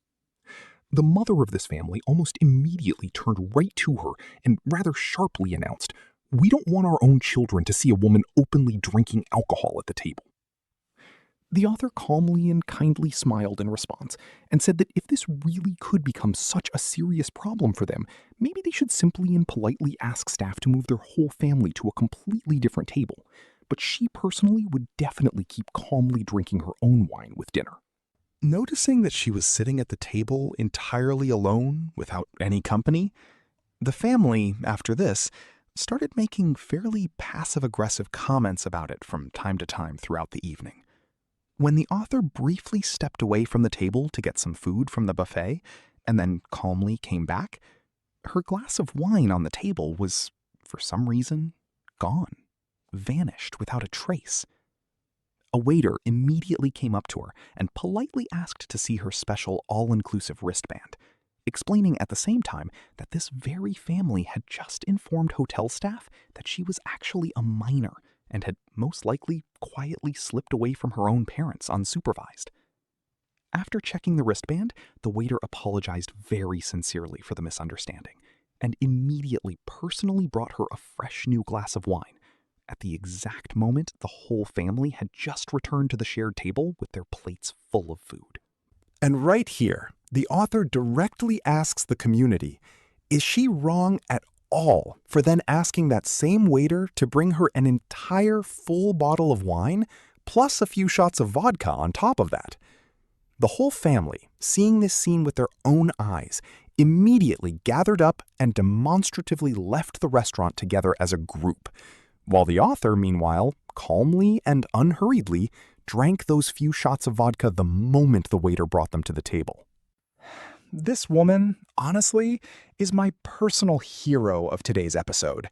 The mother of this family almost immediately turned right to her and rather sharply announced, "We don't want our own children to see a woman openly drinking alcohol at the table." The author calmly and kindly smiled in response and said that if this really could become such a serious problem for them, maybe they should simply and politely ask staff to move their whole family to a completely different table. But she personally would definitely keep calmly drinking her own wine with dinner. Noticing that she was sitting at the table entirely alone, without any company, the family, after this, started making fairly passive-aggressive comments about it from time to time throughout the evening. When the author briefly stepped away from the table to get some food from the buffet, and then calmly came back, her glass of wine on the table was, for some reason, gone, vanished without a trace. A waiter immediately came up to her and politely asked to see her special all-inclusive wristband, explaining at the same time that this very family had just informed hotel staff that she was actually a minor and had most likely quietly slipped away from her own parents unsupervised. After checking the wristband, the waiter apologized very sincerely for the misunderstanding and immediately personally brought her a fresh new glass of wine, at the exact moment the whole family had just returned to the shared table with their plates full of food. And right here, the author directly asks the community, is she wrong at all for then asking that same waiter to bring her an entire full bottle of wine, plus a few shots of vodka on top of that? The whole family, seeing this scene with their own eyes, immediately gathered up and demonstratively left the restaurant together as a group, while the author, meanwhile, calmly and unhurriedly drank those few shots of vodka the moment the waiter brought them to the table. This woman, honestly, is my personal hero of today's episode.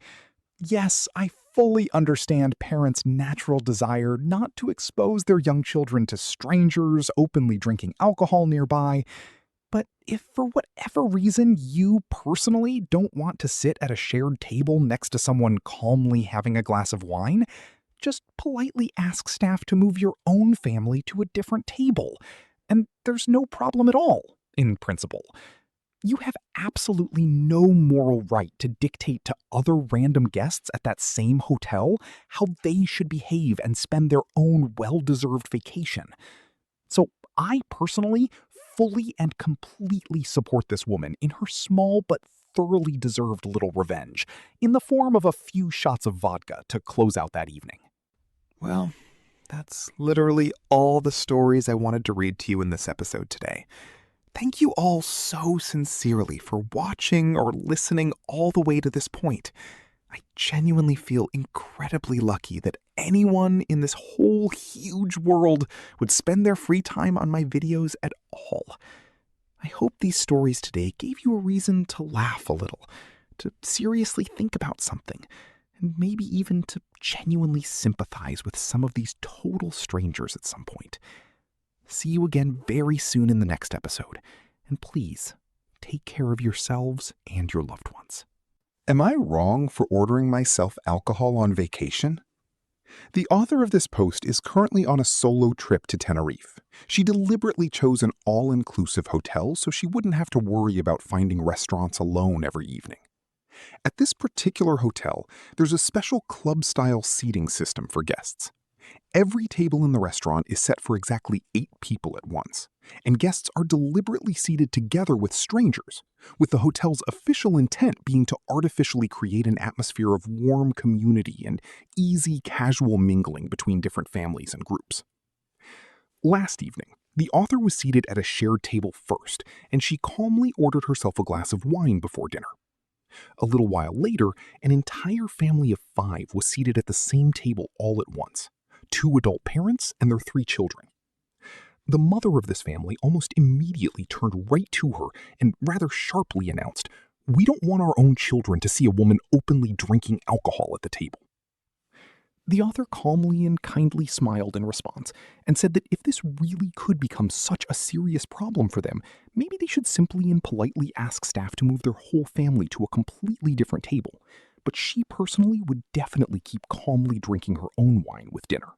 Yes, I fully understand parents' natural desire not to expose their young children to strangers openly drinking alcohol nearby, but if for whatever reason you personally don't want to sit at a shared table next to someone calmly having a glass of wine, just politely ask staff to move your own family to a different table. And there's no problem at all, in principle. You have absolutely no moral right to dictate to other random guests at that same hotel how they should behave and spend their own well-deserved vacation. So I personally fully and completely support this woman in her small but thoroughly deserved little revenge, in the form of a few shots of vodka to close out that evening. Well, that's literally all the stories I wanted to read to you in this episode today. Thank you all so sincerely for watching or listening all the way to this point. I genuinely feel incredibly lucky that anyone in this whole huge world would spend their free time on my videos at all. I hope these stories today gave you a reason to laugh a little, to seriously think about something, and maybe even to genuinely sympathize with some of these total strangers at some point. See you again very soon in the next episode, and please, take care of yourselves and your loved ones. Am I wrong for ordering myself alcohol on vacation? The author of this post is currently on a solo trip to Tenerife. She deliberately chose an all-inclusive hotel so she wouldn't have to worry about finding restaurants alone every evening. At this particular hotel, there's a special club-style seating system for guests. Every table in the restaurant is set for exactly 8 people at once, and guests are deliberately seated together with strangers, with the hotel's official intent being to artificially create an atmosphere of warm community and easy, casual mingling between different families and groups. Last evening, the author was seated at a shared table first, and she calmly ordered herself a glass of wine before dinner. A little while later, an entire family of 5 was seated at the same table all at once, 2 adult parents and their 3 children. The mother of this family almost immediately turned right to her and rather sharply announced, "We don't want our own children to see a woman openly drinking alcohol at the table." The author calmly and kindly smiled in response and said that if this really could become such a serious problem for them, maybe they should simply and politely ask staff to move their whole family to a completely different table. But she personally would definitely keep calmly drinking her own wine with dinner.